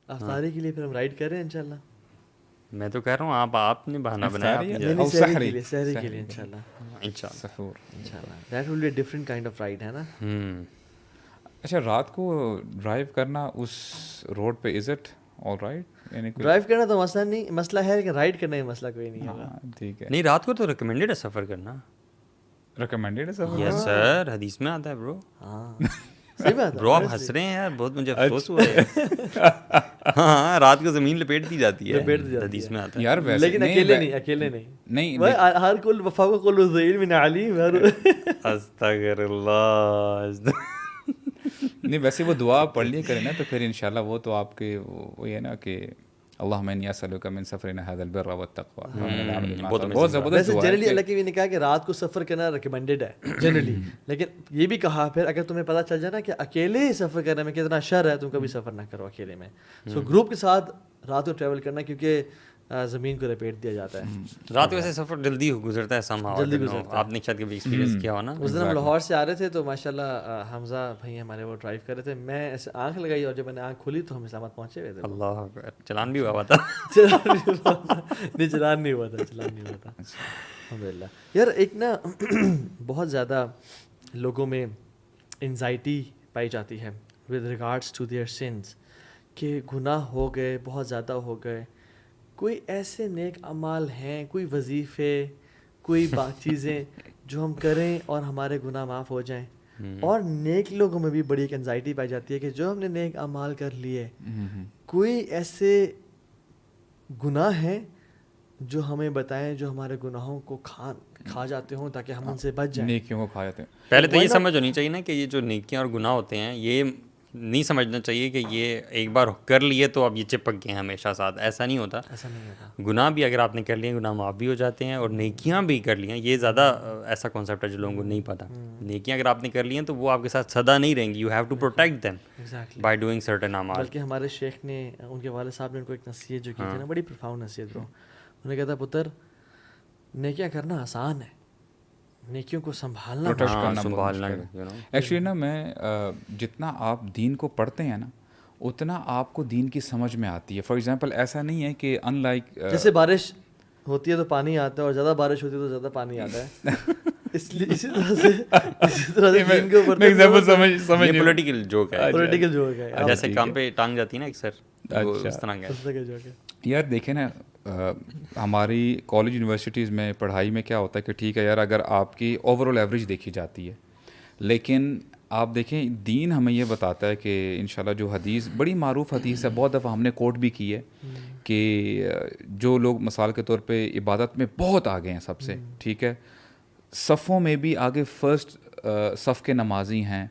افطاری کے لیے پھر ہم رائڈ کر رہے ہیں انشاءاللہ. میں تو کہہ رہا ہوں آپ نے بہانا بنایا سحری کے لیے انشاءاللہ. انشاءاللہ that will be a different kind of ride ہے نا. اچھا رات کو ڈرائیو کرنا اس روڈ پہ از اٹ آل رائٹ؟ یعنی ڈرائیو کرنا تو مسئلہ نہیں، مسئلہ ہے لیکن رائڈ کرنے میں مسئلہ کوئی نہیں ہوگا. ٹھیک ہے. نہیں رات کو تو ریکمینڈیڈ ہے سفر کرنا. ریکمینڈیڈ ہے سفر؟ یس سر، حدیث میں آتا ہے برو. ہاں صحیح بات ہے. برو آپ ہنس رہے ہیں یار، بہت مجھے افسوس ہوا ہے. ہاں رات کو زمین لپیٹ دی جاتی ہے، حدیث میں آتا ہے یار. ویسے لیکن اکیلے نہیں ہر کل وفا کو کل ذیل من علیم. استغفر اللہ. نہیں ویسے وہ دعا پڑھ لیا کریں نا تو پھر انشاءاللہ وہ تو آپ کے وہ ہے نا کہ اللہم انی اسألک من سفرنا ھذا البر والتقوی. بہت زبردست. ویسے جنرلی اللہ کے بھی نے کہا کہ رات کو سفر کرنا ریکمینڈیڈ ہے جنرلی، لیکن یہ بھی کہا پھر اگر تمہیں پتہ چل جائے نا کہ اکیلے سفر کرنے میں کتنا شر ہے، تم کبھی سفر نہ کرو اکیلے میں. سو گروپ کے ساتھ رات کو ٹریول کرنا، کیونکہ زمین کو لپیٹ دیا جاتا ہے. رات کو ویسے سفر جلدی گزرتا ہے somehow. جلدی گزرتا ہے. آپ نے شاید کبھی ایکسپیرینس کیا ہو نا. اس دن ہم لاہور سے آ رہے تھے تو ماشاء اللہ حمزہ بھائی ہمارے وہ ڈرائیو کر رہے تھے. میں ایسے آنکھ لگائی اور جب میں نے آنکھ کھولی تو ہم اسلام آباد پہنچے ہوئے تھے. اللہ اکبر. چلان بھی ہوا تھا؟ چلان نہیں ہوا تھا الحمد للہ. یار ایک نا بہت زیادہ لوگوں میں انزائٹی پائی جاتی ہے with regards to their sins کہ گناہ ہو گئے، بہت زیادہ ہو گئے. کوئی ایسے نیک اعمال ہیں، کوئی وظیفے، کوئی چیزیں جو ہم کریں اور ہمارے گناہ معاف ہو جائیں؟ اور نیک لوگوں میں بھی بڑی ایک انزائٹی پائی جاتی ہے کہ جو ہم نے نیک اعمال کر لیے، کوئی ایسے گناہ ہیں جو ہمیں بتائیں جو ہمارے گناہوں کو کھا جاتے ہوں تاکہ ہم ان سے بچ جائیں. نیکیوں کو کھا جاتے ہیں. پہلے تو یہ سمجھ ہونی چاہیے نا کہ یہ جو نیکیاں اور گناہ ہوتے ہیں یہ نہیں سمجھنا چاہیے کہ یہ ایک بار کر لیے تو اب یہ چپک گئے ہیں ہمیشہ ساتھ. ایسا نہیں ہوتا. گناہ بھی اگر آپ نے کر لیے گناہ معاف بھی ہو جاتے ہیں، اور نیکیاں بھی کر لی ہیں. یہ زیادہ ایسا کانسیپٹ ہے جو لوگوں کو نہیں پتا. نیکیاں اگر آپ نے کر لی ہیں تو وہ آپ کے ساتھ سدا نہیں رہیں گی. You have to protect them by doing certain اعمال. بلکہ ہمارے شیخ نے، ان کے والد صاحب نے ان کو ایک نصیحت جو کی تھی نا، بڑی پروفاؤنڈ نصیحت برو. انہوں نے کہا تھا پتر نیکیاں کرنا آسان ہے، نیکیوں کو سنبھالنا ایکچولی نا میں جتنا آپ دین کو پڑھتے ہیں نا اتنا آپ کو دین کی سمجھ میں آتی ہے. فار ایگزامپل ایسا نہیں ہے کہ ان لائک جیسے بارش ہوتی ہے تو پانی آتا ہے اور زیادہ بارش ہوتی ہے تو زیادہ پانی آتا ہے. اسی طرح سے دین کے اوپر پولیٹیکل جوک ہے. جیسے کام پہ ٹانگ جاتی ہے نا اکثر، اس طرح کا. یار دیکھیں نا ہماری کالج یونیورسٹیز میں پڑھائی میں کیا ہوتا ہے کہ ٹھیک ہے یار اگر آپ کی اوور آل ایوریج دیکھی جاتی ہے، لیکن آپ دیکھیں دین ہمیں یہ بتاتا ہے کہ انشاءاللہ جو حدیث بڑی معروف حدیث ہے، بہت دفعہ ہم نے کوٹ بھی کی ہے کہ جو لوگ مثال کے طور پہ عبادت میں بہت آگے ہیں سب سے، ٹھیک ہے، صفوں میں بھی آگے فرسٹ صف کے نمازی ہیں،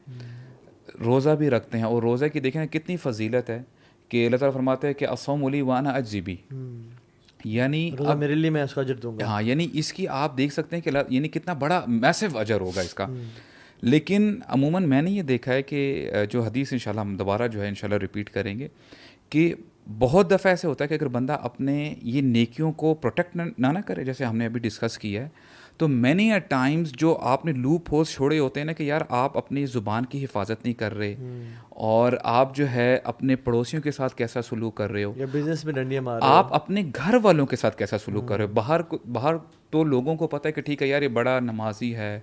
روزہ بھی رکھتے ہیں. اور روزہ کی دیکھیں کتنی فضیلت ہے کہ اللہ تعالیٰ فرماتے ہیں کہ الصوم لی وانا اجزی بی، یعنی میرے لیے میں اس کا اجر دوں گا. ہاں یعنی اس کی آپ دیکھ سکتے ہیں کہ یعنی کتنا بڑا میسو اجر ہوگا اس کا. لیکن عموماً میں نے یہ دیکھا ہے کہ جو حدیث انشاءاللہ ہم دوبارہ جو ہے انشاءاللہ ریپیٹ کریں گے کہ بہت دفعہ ایسے ہوتا ہے کہ اگر بندہ اپنے یہ نیکیوں کو پروٹیکٹ نہ کرے، جیسے ہم نے ابھی ڈسکس کیا ہے، تو مینی اے ٹائمز جو آپ نے لوپ ہولز چھوڑے ہوتے ہیں نا کہ یار آپ اپنی زبان کی حفاظت نہیں کر رہے، اور آپ جو ہے اپنے پڑوسیوں کے ساتھ کیسا سلوک کر رہے ہو، یا بزنس میں ڈنڈیاں مار رہے ہو، آپ اپنے گھر والوں کے ساتھ کیسا سلوک کر رہے ہو. باہر تو لوگوں کو پتہ ہے کہ ٹھیک ہے یار یہ بڑا نمازی ہے،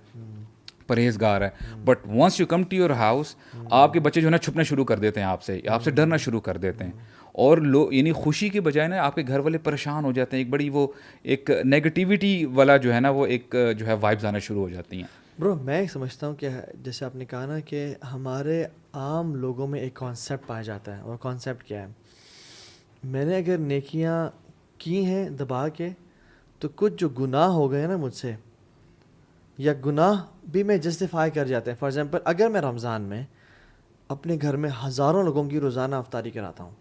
پرہیزگار ہے، but once you come to your house آپ کے بچے جو ہے نا چھپنا شروع کر دیتے ہیں، آپ سے ڈرنا شروع کر دیتے ہیں، اور یعنی خوشی کے بجائے نا آپ کے گھر والے پریشان ہو جاتے ہیں. ایک بڑی وہ ایک نیگیٹیوٹی والا جو ہے نا وہ ایک جو ہے وائبز آنا شروع ہو جاتی ہیں. برو میں سمجھتا ہوں کہ جیسے آپ نے کہا نا کہ ہمارے عام لوگوں میں ایک کانسیپٹ پایا جاتا ہے، اور کانسیپٹ کیا ہے، میں نے اگر نیکیاں کی ہیں دبا کے تو کچھ جو گناہ ہو گئے نا مجھ سے، یا گناہ بھی میں جسٹیفائی کر جاتے ہیں. فار ایگزامپل اگر میں رمضان میں اپنے گھر میں ہزاروں لوگوں کی روزانہ افطاری کراتا ہوں،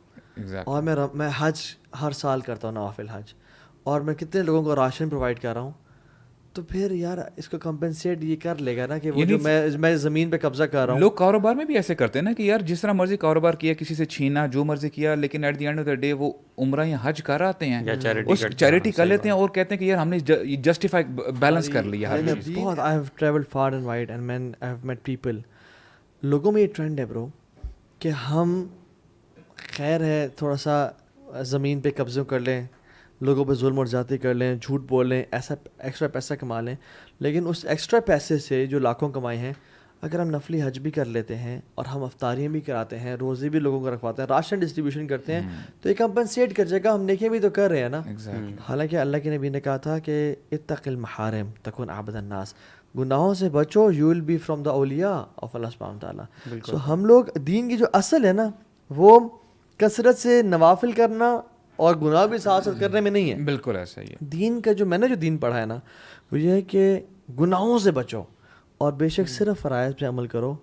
اور میں حج ہر سال کرتا ہوں، نوافل حج، اور میں کتنے لوگوں کو راشن پرووائڈ کر رہا ہوں، تو پھر یار اس کو کمپنسیٹ یہ کر لے گا نا کہ وہ جو میں زمین پہ قبضہ کر رہا ہوں. لوگ کاروبار میں بھی ایسے کرتے ہیں نا کہ یار جس طرح مرضی کاروبار کیا، کسی سے چھینا، جو مرضی کیا، لیکن at the end of the day وہ عمرہ یا حج کر آتے ہیں، اس چیریٹی کر لیتے ہیں، اور کہتے ہیں کہ یار ہم نے جسٹیفائی بیلنس کر لیا ہر چیز. بہت I have travelled far and wide and man I have met people. لوگوں میں یہ ٹرینڈ ہے برو کہ ہم خیر ہے تھوڑا سا زمین پہ قبضہ کر لیں, لوگوں پہ ظلم اور زیادتی کر لیں, جھوٹ بول لیں, ایسا ایکسٹرا پیسہ کما لیں, لیکن اس ایکسٹرا پیسے سے جو لاکھوں کمائے ہیں اگر ہم نفلی حج بھی کر لیتے ہیں اور ہم افطاریاں بھی کراتے ہیں, روزے بھی لوگوں کو رکھواتے ہیں, راشن ڈسٹریبیوشن کرتے ہیں, تو یہ کمپنسیٹ کر جائے گا, ہم نیکیاں بھی تو کر رہے ہیں نا. حالانکہ اللہ کے نبی نے کہا تھا کہ اتق المحارم تکن عبد الناس, گناہوں سے بچو, you will be from the اولیاء آف اللہ سبحانہ تعالیٰ. سو ہم لوگ دین کی جو اصل ہے نا وہ کثرت سے نوافل کرنا اور گناہ بھی ساتھ ساتھ کرنے میں نہیں ہے. بالکل ایسا ہی ہے. دین کا جو میں نے جو دین پڑھا ہے نا وہ یہ ہے کہ گناہوں سے بچو اور بے شک صرف فرائض پہ عمل کرو,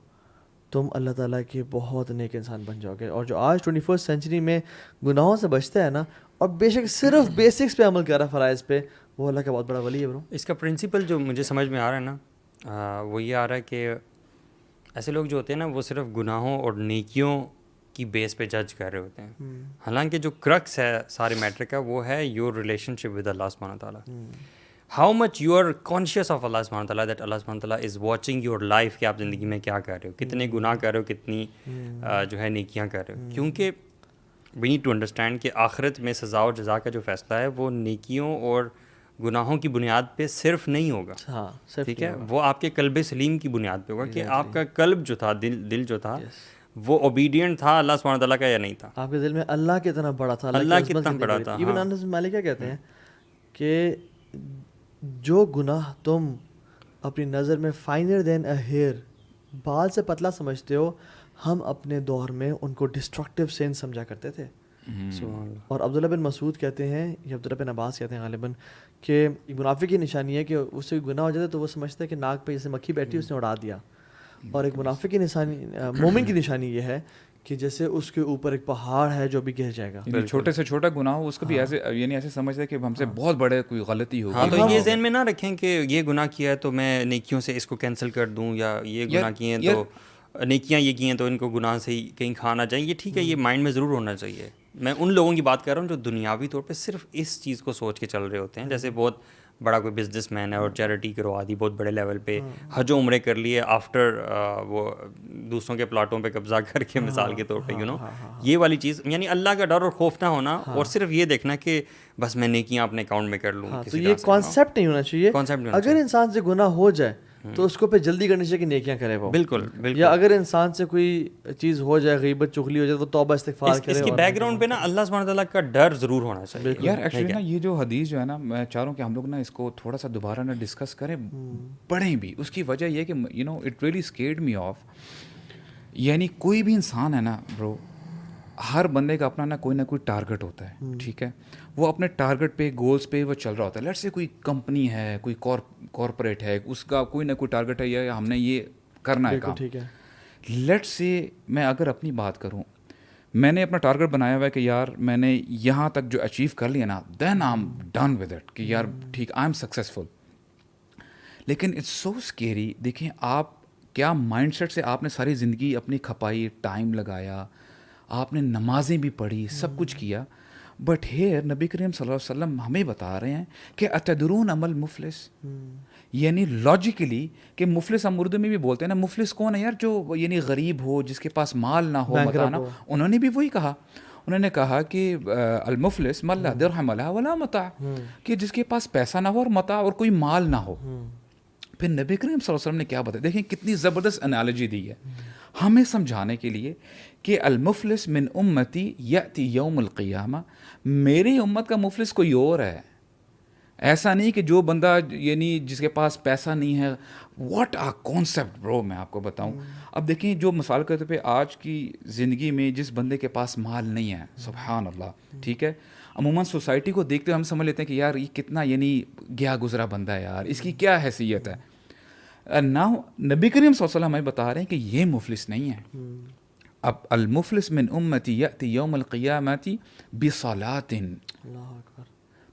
تم اللہ تعالیٰ کے بہت نیک انسان بن جاؤ گے. اور جو آج 21 سینچری میں گناہوں سے بچتا ہے نا اور بے شک صرف بیسکس پہ عمل کر رہا ہے, فرائض پہ, وہ اللہ کا بہت بڑا ولی ہے برو. اس کا پرنسپل جو مجھے سمجھ میں آ رہا ہے نا وہ یہ آ رہا ہے کہ ایسے لوگ جو ہوتے ہیں نا وہ صرف گناہوں اور نیکیوں کی بیس پہ جج کر رہے ہوتے ہیں, حالانکہ جو کرکس ہے سارے میٹر کا وہ ہے your relationship with Allah سبحانہ تعالیٰ. How much you are conscious of Allah سبحانہ تعالیٰ دیٹ اللہ سبحانہ تعالیٰ از واچنگ یور لائف, کہ آپ زندگی میں کیا کر رہے ہو, کتنے گناہ کر رہے ہو, کتنی جو ہے نیکیاں کر رہے ہو. کیونکہ وی نیڈ ٹو انڈرسٹینڈ کہ آخرت میں سزا اور جزا کا جو فیصلہ ہے وہ نیکیوں اور گناہوں کی بنیاد پہ صرف نہیں ہوگا. ہاں ٹھیک ہے, وہ آپ کے قلب سلیم کی بنیاد پہ ہوگا کہ آپ کا قلب جو تھا, دل جو تھا وہ اوبیڈینٹ تھا اللہ سبحانہ تعالیٰ کا یا نہیں تھا. آپ کے دل میں اللہ کتنا بڑا تھا, اللہ کتنا بڑا تھا. ایون انس بن مالک کیا کہتے ہیں کہ جو گناہ تم اپنی نظر میں فائنر دین اے ہیئر, بال سے پتلا سمجھتے ہو, ہم اپنے دور میں ان کو ڈسٹرکٹیو سین سمجھا کرتے تھے. اور عبداللہ بن مسعود کہتے ہیں یا عبداللہ بن عباس کہتے ہیں غالباً کہ منافق کی نشانی ہے کہ اس سے گناہ ہو جاتا ہے تو وہ سمجھتا ہے کہ ناک پہ جیسے مکھی بیٹھی اس نے اڑا دیا, اور ایک منافق کی نشانی, مومن کی نشانی یہ ہے کہ جیسے اس کے اوپر ایک پہاڑ ہے جو بھی گر جائے گا. چھوٹے سے چھوٹا گناہ ہو اس کو بھی ایسے یعنی ایسے سمجھتے ہیں کہ ہم سے بہت بڑے کوئی غلطی ہوگی. ہاں, تو یہ ذہن میں نہ رکھیں کہ یہ گناہ کیا ہے تو میں نیکیوں سے اس کو کینسل کر دوں, یا یہ گناہ کیے ہیں تو نیکیاں یہ کی ہیں تو ان کو گناہ سے کہیں کھانا چاہیے. یہ ٹھیک ہے, یہ مائنڈ میں ضرور ہونا چاہیے. میں ان لوگوں کی بات کر رہا ہوں جو دنیاوی طور پہ صرف اس چیز کو سوچ کے چل رہے ہوتے ہیں, جیسے بہت بڑا کوئی بزنس مین ہے اور چیریٹی کروا دی بہت بڑے لیول پہ, حج و عمرے کر لیے آفٹر وہ دوسروں کے پلاٹوں پہ قبضہ کر کے, مثال کے طور پہ یہ والی چیز, یعنی اللہ کا ڈر اور خوف نہ ہونا, اور صرف یہ دیکھنا کہ بس میں نیکیاں اپنے اکاؤنٹ میں کر لوں. تو یہ کانسیپٹ نہیں ہونا چاہیے. اگر انسان سے گناہ ہو جائے تو اس کو پہ جلدی کرنی چاہیے کہ نیکیاں کرے وہ. بالکل. یا اگر انسان سے کوئی چیز ہو جائے, غیبت چغلی ہو جائے, وہ توبہ استغفار کرے. اس کی بیک گراؤنڈ پہ نا اللہ سبحانہ تعالیٰ کا ڈر ضرور ہونا چاہیے. یار ایکچولی نا یہ جو حدیث جو ہے نا, میں چاہ رہا ہوں کہ ہم لوگ نا اس کو تھوڑا سا دوبارہ نا ڈسکس کریں, پڑھیں بھی. اس کی وجہ یہ کہ you know it really scared me off. یعنی کوئی بھی انسان ہے نا برو, ہر بندے کا اپنا نا کوئی ٹارگٹ ہوتا ہے, ٹھیک ہے, وہ اپنے ٹارگٹ پہ, گولز پہ وہ چل رہا ہوتا ہے. لیٹ سے کوئی کمپنی ہے, کوئی کارپوریٹ ہے, اس کا کوئی نہ کوئی ٹارگٹ ہے, یا ہم نے یہ کرنا ہے کام. ٹھیک ہے, لیٹ سے میں اگر اپنی بات کروں, میں نے اپنا ٹارگٹ بنایا ہوا ہے کہ یار میں نے یہاں تک جو اچیو کر لیا نا, then I am done with it, کہ یار ٹھیک آئی ایم سکسیزفل. لیکن اٹس سو اسکیری. دیکھیں آپ کیا مائنڈ سیٹ سے آپ نے ساری زندگی اپنی کھپائی, ٹائم لگایا, آپ نے نمازیں بھی پڑھی, سب کچھ کیا, بٹ ہیئر نبی کریم صلی اللہ علیہ وسلم ہمیں بتا رہے ہیں کہ اتدرون عمل مفلس, یعنی لاجیکلی کہ مفلس ہم اردو میں بھی بولتے ہیں نا, مفلس کون ہے یار, جو یعنی غریب ہو, جس کے پاس مال نہ ہو, متاع نہ ہو. انہوں نے بھی وہی کہا, انہوں نے کہا کہ المفلس من لا درہم له ولا متاع, کہ جس کے پاس پیسہ نہ ہو اور متاع اور کوئی مال نہ ہو. پھر نبی کریم صلی اللہ علیہ وسلم نے کیا بتایا, دیکھیں کتنی زبردست انالوجی دی ہے ہمیں سمجھانے کے لیے کہ المفلس من امتی یأتی یوم القیامہ, میری امت کا مفلس کوئی اور ہے. ایسا نہیں کہ جو بندہ یعنی جس کے پاس پیسہ نہیں ہے. واٹ آ کانسیپٹ برو, میں آپ کو بتاؤں. اب دیکھیں جو مثال کے طور پہ آج کی زندگی میں جس بندے کے پاس مال نہیں ہے, سبحان اللہ, ٹھیک ہے, عموماً سوسائٹی کو دیکھتے ہم سمجھ لیتے ہیں کہ یار یہ کتنا یعنی گیا گزرا بندہ ہے یار, اس کی کیا حیثیت ہے. ناؤ نبی کریم صلی اللہ علیہ وسلم ہمیں بتا رہے ہیں کہ یہ مفلس نہیں ہے. اب المفلس من امتی یأتی یوم القیامت بصلاۃ,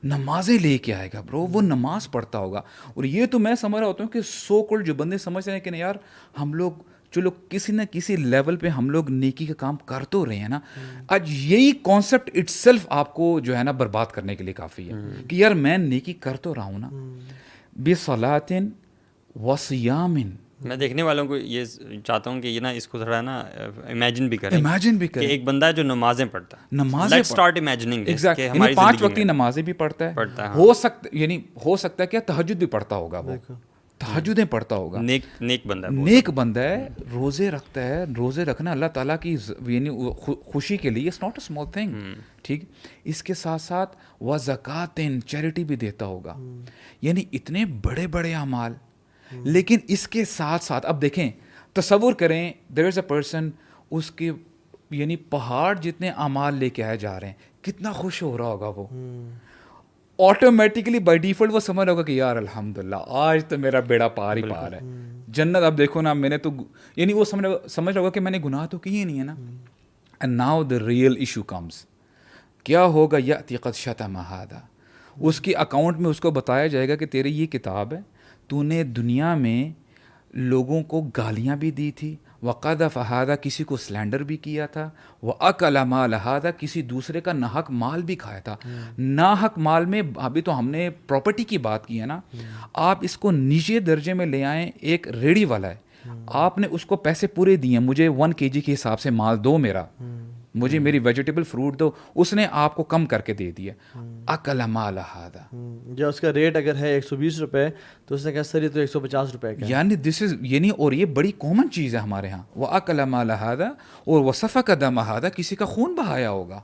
نمازیں لے کے آئے گا برو, وہ نماز پڑھتا ہوگا. اور یہ تو میں سمجھ رہا ہوتا ہوں کہ سو کالڈ جو بندے سمجھتے ہیں کہ نہیں یار ہم لوگ چلو کسی نہ کسی لیول پہ ہم لوگ نیکی کا کام کر تو رہے ہیں نا, آج یہی کانسیپٹ اٹ سیلف آپ کو جو ہے نا برباد کرنے کے لیے کافی ہے کہ یار میں نیکی کر تو رہا ہوں نا. بصلاۃ وصیام میں دیکھنے والوں کو یہ چاہتا ہوں کہ یہ نا اس کو تھوڑا نا امیجن بھی کریں کہ ایک بندہ ہے جو نمازیں پڑتا ہے, لیٹس اسٹارٹ امیجننگ کہ ہماری 5 وقت کی نمازیں بھی پڑتا ہے, ہو سکتا ہے کہ تہجد بھی پڑھتا ہوگا, وہ تہجدیں پڑھتا ہوگا, نیک بندہ ہے, روزے رکھتا ہے. روزے رکھنا اللہ تعالیٰ کی یعنی خوشی کے لیے it's not a small thing, ٹھیک. اس کے ساتھ ساتھ وہ زکوٰۃ چیریٹی بھی دیتا ہوگا, یعنی اتنے بڑے بڑے اعمال. لیکن اس کے ساتھ ساتھ اب دیکھیں, تصور کریں دیر از اے پرسن, اس کے یعنی پہاڑ جتنے اعمال لے کے آئے جا رہے ہیں, کتنا خوش ہو رہا ہوگا وہ. آٹومیٹکلی بائی ڈیفالٹ وہ سمجھ ہوگا کہ یار الحمدللہ آج تو میرا بیڑا پار ہی پار ہے, جنت. اب دیکھو نا, میں نے تو یعنی وہ سمجھ ہوگا کہ میں نے گناہ تو کیے نہیں ہے نا. And now the real issue comes, کیا ہوگا یأتی قد شتم ھذا, اس کی اکاؤنٹ میں اس کو بتایا جائے گا کہ تیری یہ کتاب ہے, تو نے دنیا میں لوگوں کو گالیاں بھی دی تھی, وقذف ھذا کسی کو سلینڈر بھی کیا تھا, وأکل مال ھذا کسی دوسرے کا ناحق مال بھی کھایا تھا. ناحق مال میں ابھی تو ہم نے پراپرٹی کی بات کی ہے نا, آپ اس کو نیچے درجے میں لے آئیں. ایک ریڑھی والا ہے, آپ نے اس کو پیسے پورے دیے, مجھے 1 kg کے حساب سے مال دو, مجھے میری ویجیٹیبل فروٹ دو, اس نے آپ کو کم کر کے دے دیا. اکل مال ھذا, یا اس کا ریٹ اگر ہے 120 روپے تو اس نے کہا سر یہ تو 150 روپے کا, یعنی دس از یعنی, اور یہ بڑی کامن چیز ہے ہمارے ہاں. وہ اکل مال ھذا, اور وہ سفک دم ھذا کسی کا خون بہایا ہوگا,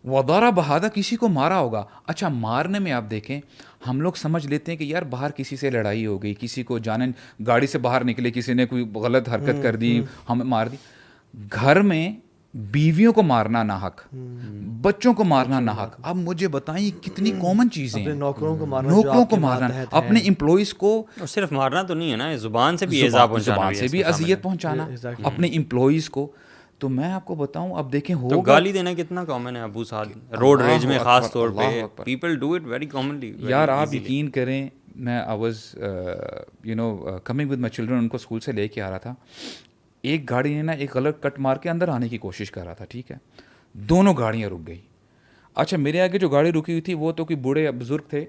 وضرب ھذا کسی کو مارا ہوگا. اچھا, مارنے میں آپ دیکھیں, ہم لوگ سمجھ لیتے ہیں کہ یار باہر کسی سے لڑائی ہو گئی, کسی کو جانن گاڑی سے باہر نکلے, کسی نے کوئی غلط حرکت کر دی, ہمیں مار دی. گھر میں بیویوں کو مارنا ناحق, بچوں کو مارنا ناحق. اب مجھے بتائیں کتنی کامن چیزیں ہیں. نوکروں کو مارنا, اپنے امپلائیز کو, صرف مارنا تو نہیں ہے نا, زبان سے بھی ایذا پہنچانا, زبان سے بھی اذیت پہنچانا اپنے امپلائیز کو. تو میں آپ کو بتاؤں, اب دیکھیں تو گالی دینا کتنا کامن ہے ابو سعد, روڈ ریج میں خاص طور پہ people do it very commonly. یار آپ یقین کریں, میں I was coming with my children, ان کو اسکول سے لے کے آ رہا تھا. ایک گاڑی نے نا ایک غلط کٹ مار کے اندر آنے کی کوشش کر رہا تھا, ٹھیک ہے, دونوں گاڑیاں رک گئی. اچھا, میرے آگے جو گاڑی رکی ہوئی تھی وہ تو کوئی بوڑھے بزرگ تھے,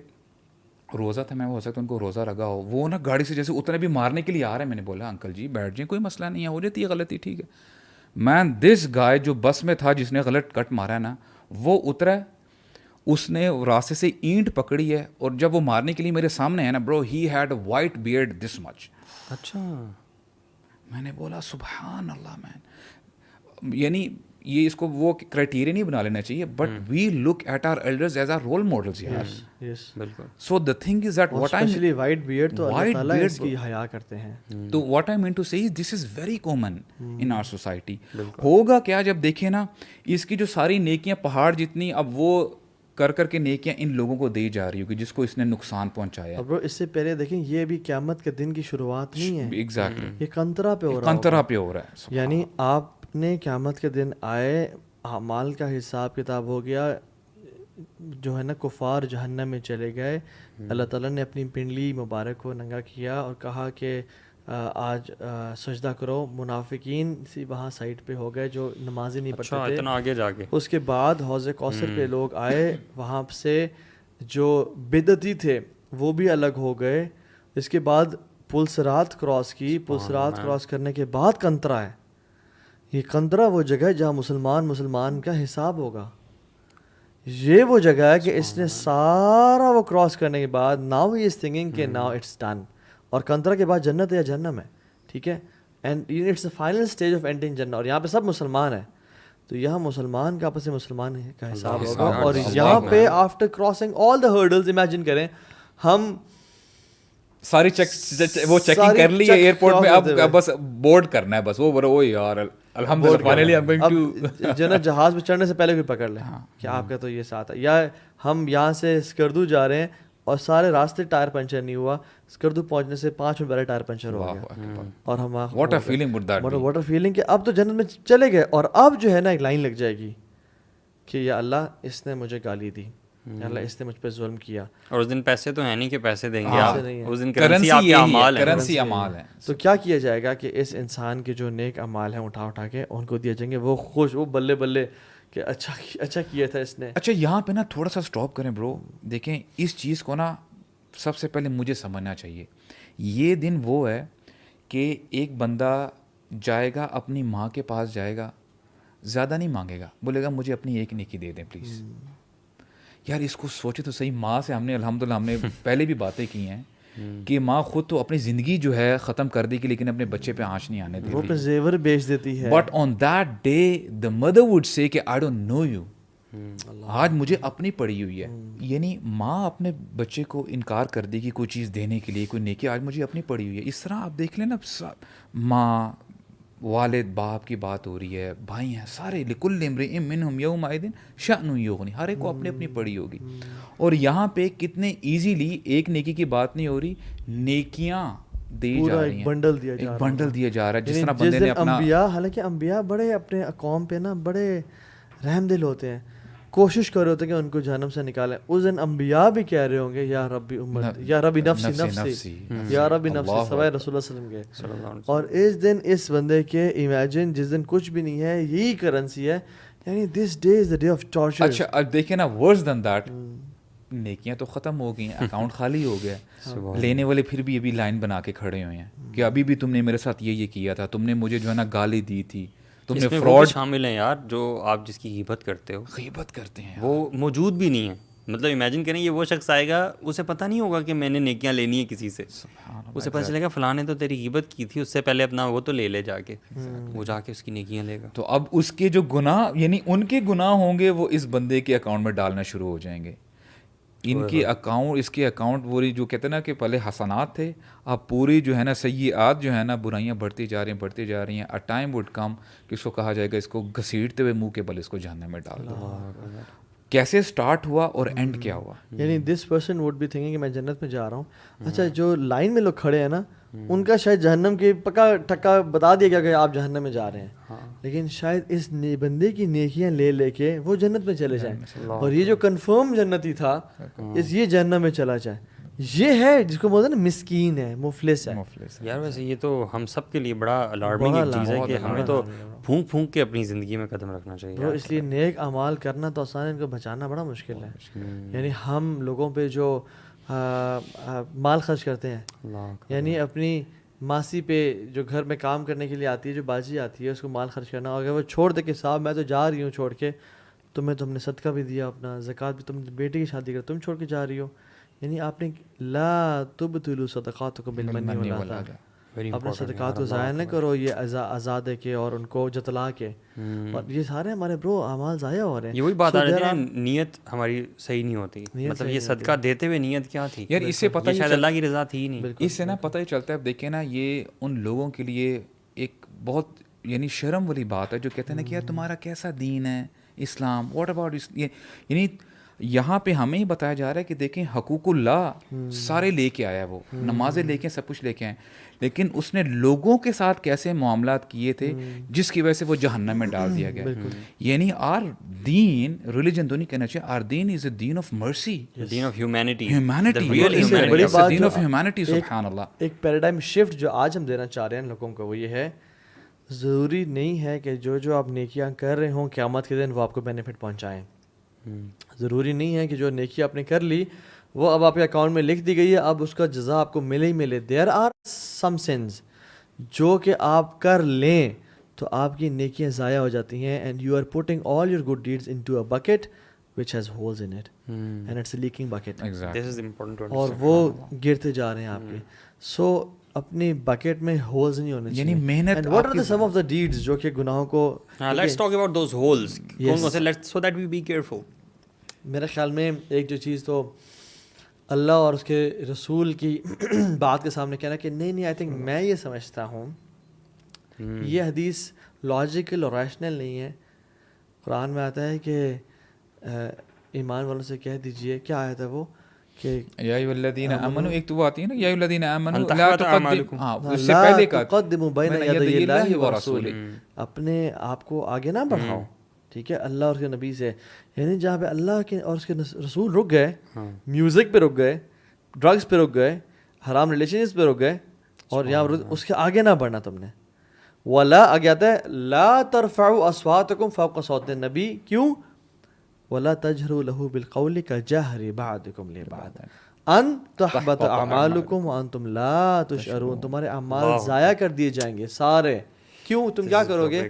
روزہ تھا, میں ہو سکتا ان کو روزہ لگا ہو, وہ نا گاڑی سے جیسے اتنے بھی مارنے کے لیے آ رہے ہیں. میں نے بولا انکل جی بیٹھ جائیں, کوئی مسئلہ نہیں ہے, ہو جاتی ہے غلطی, ٹھیک ہے. مین دس گائے جو بس میں تھا جس نے غلط کٹ مارا ہے نا, وہ اترا, اس نے راستے سے اینٹ پکڑی ہے, اور جب وہ مارنے کے لیے میرے سامنے ہے نا برو, ہی ہیڈ وائٹ بیئرڈ دس مچ. اچھا, میں نے بولا سبحان اللہ مین, یعنی یہ اس کو وہ کرائٹیریا نہیں بنا لینا چاہیے, but we look at our elders as our role models. یار بالکل. So the thing is that what I especially white beard تو اللہ تعالیٰ اس کی حیا کرتے ہیں. تو what I mean to say this is very common in our society. ہوگا کیا جب دیکھیں نا, اس کی جو ساری نیکیاں پہاڑ جتنی, اب وہ کر کر کے نیکیاں ان لوگوں کو دی جا رہی ہوگی جس کو اس نے نقصان پہنچایا. اب اس سے پہلے دیکھیں, یہ بھی قیامت کے دن کی شروعات نہیں ہے, ایگزیکٹلی, یہ کنترا پہ ہو رہا ہے, کنترا پہ ہو رہا ہے. یعنی آپ نے قیامت کے دن آئے, اعمال کا حساب کتاب ہو گیا, جو ہے نا کفار جہنم میں چلے گئے. اللہ تعالیٰ نے اپنی پنڈلی مبارک کو ننگا کیا اور کہا کہ آج سجدہ کرو. منافقین سی وہاں سائٹ پہ ہو گئے جو نمازی نہیں پڑھتے تھے. اتنا آگے جا کے اس کے بعد حوض کوثر پہ لوگ آئے, وہاں سے جو بدعتی تھے وہ بھی الگ ہو گئے. اس کے بعد پلسرات کراس کی, پلسرات کراس کرنے کے بعد کنترا ہے. یہ کنترا وہ جگہ ہے جہاں مسلمان کا حساب ہوگا. یہ وہ جگہ ہے کہ اس نے سارا وہ کراس کرنے کے بعد ناؤ ہی از تھنکنگ کہ ناؤ اٹس ڈن. اور کنترا کے بعد جنت ہے یا جہنم ہے, ٹھیک ہے, and it's the final stage of entering جنت. اور یہاں پہ سب مسلمان ہیں, تو یہاں مسلمان کا آپس میں مسلمان کا حساب ہوگا. اور یہاں پہ آفٹر کراسنگ آل دا ہرڈلز, امیجن کریں ہم ساری وہ چیکنگ کر لی ہے ایئرپورٹ میں, اب بس بورڈ کرنا ہے بس. وہ یار الحمدللہ finally I am going to جنت جہاز پہ چڑھنے سے پہلے کوئی پکڑ لے کہ آپ کا تو یہ ساتھ ہے. یا ہم یہاں سے اسکردو جا رہے ہیں اور سارے راستے ٹائر پنچر نہیں ہوا, اسکردو پہنچنے سے 5 منٹ پہلے ٹائر پنچر ہو گیا, اور ہم what a feeling would that, what a feeling کہ اب تو جنت میں چلے گئے. اور اب جو ہے نا ایک لائن لگ جائے گی کہ یا اللہ اس نے مجھے گالی دی, یا اللہ اس نے مجھ پہ ظلم کیا. اور اس دن پیسے تو ہیں نہیں کہ پیسے دیں گے آپ, اس دن کرنسی آپ کے اعمال ہیں, کرنسی اعمال ہیں. تو کیا کیا جائے گا کہ اس انسان کے جو نیک اعمال ہیں اٹھا کے ان کو دیے جائیں گے. وہ خوش, وہ بلے بلے کہ اچھا کیا تھا اس نے. اچھا, یہاں پہ نا تھوڑا سا اسٹاپ کریں برو. دیکھیں اس چیز کو نا سب سے پہلے مجھے سمجھنا چاہیے, یہ دن وہ ہے کہ ایک بندہ جائے گا اپنی ماں کے پاس جائے گا, زیادہ نہیں مانگے گا, بولے گا مجھے اپنی ایک نیکی دے دیں پلیز. یار اس کو سوچے تو صحیح, ماں سے ہم نے الحمدللہ ہم نے پہلے بھی باتیں کی ہیں کہ ماں خود تو اپنی زندگی جو ہے ختم کر دی گی لیکن اپنے بچے پہ آنچ نہیں آنے وہ دیتی. پہ زیور بیچ دیتی ہے. But on that day the mother would say کہ آئی ڈونٹ نو یو, آج مجھے اپنی پڑی ہوئی ہے. یعنی ماں اپنے بچے کو انکار کر دے گی کوئی چیز دینے کے لیے, کوئی نیکی, آج مجھے اپنی پڑی ہوئی ہے. اس طرح آپ دیکھ لیں نا, ماں, والد, باپ کی بات ہو رہی ہے, بھائی ہیں سارے, لکل امرئ منہم یومئذ شأن یغنی, ہر ایک کو اپنی اپنی پڑی ہوگی. اور یہاں پہ کتنے ایزیلی ایک نیکی کی بات نہیں ہو رہی, نیکیاں دی جا رہی ہیں, بنڈل دیا جا رہا ہے, ایک بنڈل دیا جا رہا ہے. جس طرح جس بندے نے دن اپنا انبیاء, حالانکہ انبیاء بڑے اپنے قوم پہ نا بڑے رحم دل ہوتے ہیں, کوشش کر رہے ہوتے ہیں کہ ان کو جہنم سے نکالیں. اس دن انبیاء بھی کہہ رہے ہوں گے یا ربی امت, یا ربی نفسی نفسی, یا ربی نفسی, سوائے رسول اللہ صلی اللہ علیہ وسلم کے. اور اس دن اس بندے کے امیجن جس دن کچھ بھی نہیں ہے, یہی کرنسی ہے, یعنی this day is the day of torture. اچھا اب دیکھیں نا, ورس دین دیٹ, نیکیاں تو ختم ہو گئی ہیں, اکاؤنٹ خالی ہو گیا, لینے والے پھر بھی ابھی لائن بنا کے کھڑے ہوئے ہیں کہ ابھی بھی تم نے میرے ساتھ یہ کیا تھا, تم نے مجھے جو ہے نا گالی دی تھی, تم نے فراڈ. شامل ہیں یار جو آپ جس کی غیبت کرتے ہو, غیبت کرتے ہیں, وہ موجود بھی نہیں ہے. مطلب امیجن کریں یہ وہ شخص آئے گا, اسے پتہ نہیں ہوگا کہ میں نے نیکیاں لینی ہیں کسی سے, اسے پتہ چلے گا فلاں نے تو تیری غیبت کی تھی, اس سے پہلے اپنا وہ تو لے لے جا کے, وہ جا کے اس کی نیکیاں لے گا. تو اب اس کے جو گناہ, یعنی ان کے گناہ ہوں گے وہ اس بندے کے اکاؤنٹ میں ڈالنا شروع ہو جائیں گے. ان کے اکاؤنٹ, اس کے اکاؤنٹ وہی جو کہتے ہیں نا کہ پہلے حسنات تھے, اب پوری جو ہے نا سیئات جو ہے نا برائیاں بڑھتی جا رہی ہیں. اے ٹائم وڈ کم کہ اس کو کہا جائے گا اس کو گھسیٹتے ہوئے منہ کے بل اس کو جہنم میں ڈال دو. کیسے سٹارٹ ہوا اور اینڈ کیا ہوا. یعنی this person would be thinking کہ میں جنت میں جا رہا ہوں. اچھا جو لائن میں لوگ کھڑے ہیں نا, ان کا شاید جہنم کی پکا ٹکا بتا دیا گیا کہ آپ جہنم میں جا رہے ہیں, لیکن شاید اس بندے کی نیکیاں لے لے کے وہ جنت میں چلے جائیں, اور یہ جو کنفرم جنتی تھا یہ جہنم میں چلا جائے. یہ ہے جس کو بولتے ہیں نا مسکین ہے, مفلس ہے. یار ویسے یہ تو ہم سب کے لیے بڑا الارمنگ ایک چیز ہے کہ ہمیں تو پھونک پھونک کے اپنی زندگی میں قدم رکھنا چاہیے. اس لیے نیک اعمال کرنا تو آسان ہے, ان کو بچانا بڑا مشکل ہے. یعنی ہم لوگوں پہ جو مال خرچ کرتے ہیں, یعنی اپنی ماسی پہ جو گھر میں کام کرنے کے لیے آتی ہے, جو باجی آتی ہے, اس کو مال خرچ کرنا, اور اگر وہ چھوڑ دے کہ صاحب میں تو جا رہی ہوں چھوڑ کے, تم نے صدقہ بھی دیا, اپنا زکوٰۃ بھی, تم بیٹے کی شادی کر تم چھوڑ کے جا رہی ہو, یعنی آپ نے لا تبطلوا صدقاتکم بالمن والعذاب, اپنے صدقات کو ضائع نہ کرو یہ آزاد کے اور ان کو جتلا کے. اور یہ سارے ہمارے برو اعمال ضائع ہو رہے ہیں. یہ وہی بات آ رہی ہے, نیت ہماری صحیح نہیں ہوتی. مطلب یہ صدقہ دیتے ہوئے نیت کیا تھی یار, اس سے پتہ شاید اللہ کی رضا تھی ہی نہیں. اس سے نا پتہ ہی چلتا ہے. اب دیکھیں نا, یہ ان لوگوں کے لیے ایک بہت یعنی شرم والی بات ہے جو کہتے ہیں نا کہ یار تمہارا کیسا دین ہے اسلام, واٹ اباؤٹ, یعنی یہاں پہ ہمیں ہی بتایا جا رہا ہے کہ دیکھیں حقوق اللہ سارے لے کے آیا, وہ نمازیں لے کے سب کچھ لے کے آئے, لیکن اس نے لوگوں کے ساتھ کیسے معاملات کیے تھے جس کی وجہ سے وہ جہنم میں ڈال دیا گیا. یعنی آر دین, ریلیجن تو نہیں کہنا چاہیے, آر دین از اے دین آف مرسی, دین آف ہیومینٹی, دین آف ہیومینٹی. سبحان اللہ. ایک پیراڈائم شفٹ جو آج ہم دینا چاہ رہے ہیں لوگوں کو, وہ یہ ہے ضروری نہیں ہے کہ جو آپ نیکیاں کر رہے ہوں قیامت کے دن وہ آپ کو بینیفٹ پہنچائیں. ضروری نہیں ہے کہ جو نیکی آپ نے کر لی وہ اب آپ کے اکاؤنٹ میں لکھ دی گئی ہے, اب اس کا جزا آپ کو ملے ہی ملے. دیر آر سم سنز جو کہ آپ کر لیں تو آپ کی نیکیاں ضائع ہو جاتی ہیں, and you are putting all your good deeds into a bucket which has holes in it and it's a leaking bucket. This is important to اور وہ گرتے جا رہے ہیں آپ کے. سو اپنی بکٹ میں ہولز نہیں ہونے چاہیے. یعنی محنت. And what are the some of the deeds جو کہ گناہوں کو, let's talk about those holes so that we be careful. میرے خیال میں ایک جو چیز تو اللہ اور اس کے رسول کی بات کے سامنے کہنا کہ نہیں آئی تھنک میں یہ سمجھتا ہوں یہ حدیث لاجیکل اور ریشنل نہیں ہے. قرآن میں آتا ہے کہ ایمان والوں سے کہہ دیجئے, کیا آیا تھا وہ کہ یا ایھا الذین آمنوا, ایک تو وہ آتی ہے نا یا ایھا الذین آمنوا لا تقدموا, ہاں اس سے پہلے کا تقدموا بین یدی اللہ ورسولہ, اپنے آپ کو آگے نہ بڑھاؤ, ٹھیک ہے, اللہ اور اس کے نبی سے. یعنی جہاں پہ اللہ کے اور اس کے رسول رک گئے, میوزک پہ رک گئے, ڈرگس پہ رک گئے, حرام ریلیشنز پہ رک گئے, اور یہاں اس کے آگے نہ بڑھنا تم نے. ولا آگے آتا ہے لا ترفعوا اصواتکم فوق صوت النبی, کیوں؟ ولا تجہروا لہ بالقول کجہر بعضکم لبعض, ان تحبط اعمالکم وانتم لا تشعرون، تمہارے اعمال ضائع کر دیے جائیں گے سارے. کیوں؟ تم کیا کرو گے؟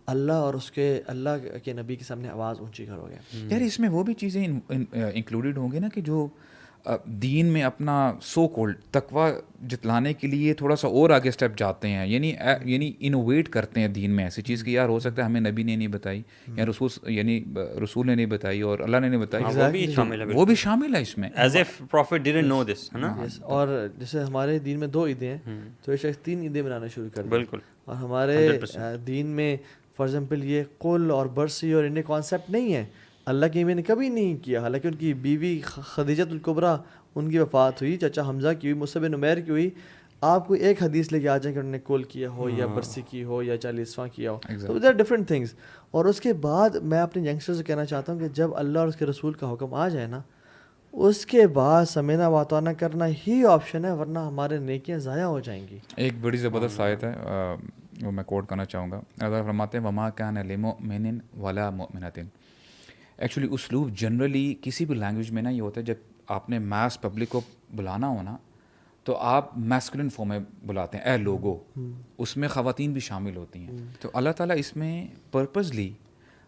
اللہ اور اس کے اللہ کے نبی کے سامنے آواز اونچی کرو گے. یار اس میں وہ بھی چیزیں انکلوڈیڈ ہوں گی نا کہ جو دین میں اپنا سو کولڈ تقوی جتلانے کے لیے تھوڑا سا اور آگے اسٹیپ جاتے ہیں، یعنی انوویٹ کرتے ہیں دین میں ایسی چیز کہ یار ہو سکتا ہے ہمیں نبی نے نہیں بتائی یا رسول نے نہیں بتائی اور اللہ نے نہیں بتائی، وہ بھی شامل ہے اس میں. As if prophet didn't know this, ہے نا. اور جیسے ہمارے دین میں 2 عیدیں ہیں تو ایک شخص 3 عیدیں منانا شروع کر دیں. بالکل. اور ہمارے دین میں فار ایگزامپل یہ قل اور برسی اور انہیں کانسیپٹ نہیں ہے. اللہ کی میں نے کبھی نہیں کیا، حالانکہ ان کی بیوی خدیجۃ الکبریٰ ان کی وفات ہوئی، چچا حمزہ کی ہوئی، مصعب بن عمیر کی ہوئی. آپ کو ایک حدیث لے کے آ جائیں کہ انہوں نے کول کیا ہو یا برسی کی ہو یا 40واں کیا ہو، تو دیر ڈفرینٹ تھنگس. اور اس کے بعد میں اپنے ینگسٹر سے کہنا چاہتا ہوں کہ جب اللہ اور اس کے رسول کا حکم آ جائے نا، اس کے بعد سمینا واتانا کرنا ہی آپشن ہے، ورنہ ہمارے نیکیاں ضائع ہو جائیں گی. ایک بڑی زبردست آیت ہے، وہ میں کوٹ کرنا چاہوں گا. اللہ فرماتے ہیں وما کان لمؤمن ولا مؤمنۃ. ایکچولی اسلوب جنرلی کسی بھی لینگویج میں نا یہ ہوتا ہے، جب آپ نے میس پبلک کو بلانا ہو نا تو آپ میسکولن فارم میں بلاتے ہیں، اے لوگو. اس میں خواتین بھی شامل ہوتی ہیں. تو اللہ تعالیٰ اس میں پرپزلی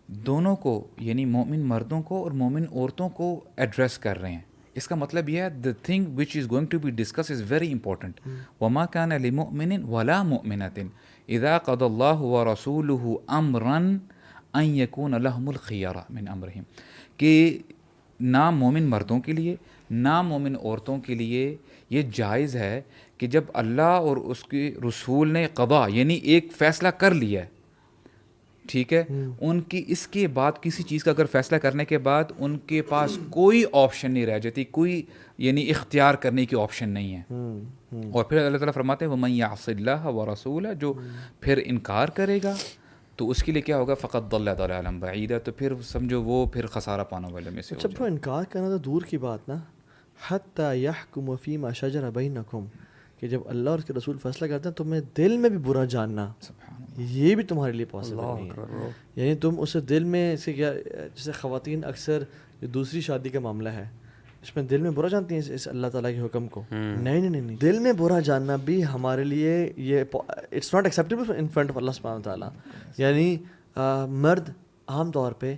دونوں کو، یعنی مومن مردوں کو اور مومن عورتوں کو ایڈریس کر رہے ہیں. اس کا مطلب یہ ہے the thing which is going to be discussed is very important. وَمَا كَانَ لِمُؤْمِنٍ وَلَا مُؤْمِنَةٍ إِذَا قَضَى اللَّهُ وَرَسُولُهُ أَمْرًا أَن يَكُونَ لَهُمُ الْخِيَرَةُ مِنْ أَمْرِهِمْ، کہ نہ مومن مردوں کے لیے نہ مومن عورتوں کے لیے یہ جائز ہے کہ جب اللہ اور اس کے رسول نے قضا یعنی ایک فیصلہ کر لیا ہے، ٹھیک ہے، ان کی اس کے بعد کسی چیز کا اگر فیصلہ کرنے کے بعد ان کے پاس کوئی آپشن نہیں رہ جاتی، کوئی یعنی اختیار کرنے کی آپشن نہیں ہے. اور پھر اللہ تعالیٰ فرماتے ہیں وَمَن يَعْصِ اللَّهَ وَرَسُولَهُ، جو پھر انکار کرے گا تو اس کے لیے کیا ہوگا، فقط ضل ضلالا بعیدا، تو پھر سمجھو وہ پھر خسارہ پانے والے میں سے. اچھا انکار کرنا تو دور کی بات نا، حتی یحکم فیما شجر بینکم، کہ جب اللہ اور اس کے رسول فیصلہ کرتے ہیں تمہیں دل میں بھی برا جاننا، یہ بھی تمہارے لیے پاسبل نہیں ہے. یعنی تم اسے دل میں سے کیا، جیسے خواتین اکثر دوسری شادی کا معاملہ ہے اس میں دل میں برا جانتی ہیں اس اللہ تعالیٰ کے حکم کو. نہیں، دل میں برا جاننا بھی ہمارے لیے یہ it's not acceptable in front of Allah سبحانہ وتعالیٰ. یعنی مرد عام طور پہ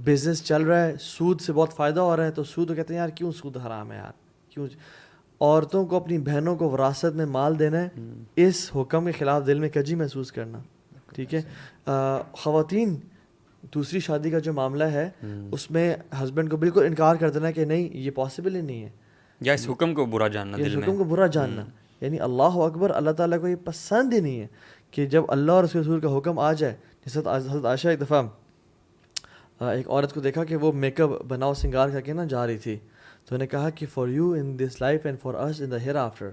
بزنس چل رہا ہے، سود سے بہت فائدہ ہو رہا ہے تو سود کہتے ہیں یار کیوں سود حرام ہے یار کیوں. عورتوں کو اپنی بہنوں کو وراثت میں مال دینا ہے، اس حکم کے خلاف دل میں کجی محسوس کرنا. ٹھیک ہے، خواتین دوسری شادی کا جو معاملہ ہے اس میں ہسبینڈ کو بالکل انکار کر دینا کہ نہیں یہ پاسبل ہی نہیں ہے، یا اس حکم کو برا جاننا، اس حکم کو برا جاننا. یعنی اللہ اکبر، اللہ تعالیٰ کو یہ پسند ہی نہیں ہے کہ جب اللہ اور اس کے رسول کا حکم آ جائے. جیسے حضرت عائشہ ایک دفعہ ایک عورت کو دیکھا کہ وہ میک اپ بناؤ سنگار کر کے نا جا رہی تھی، تو انہوں نے کہا کہ for you in this life and for us in the hereafter.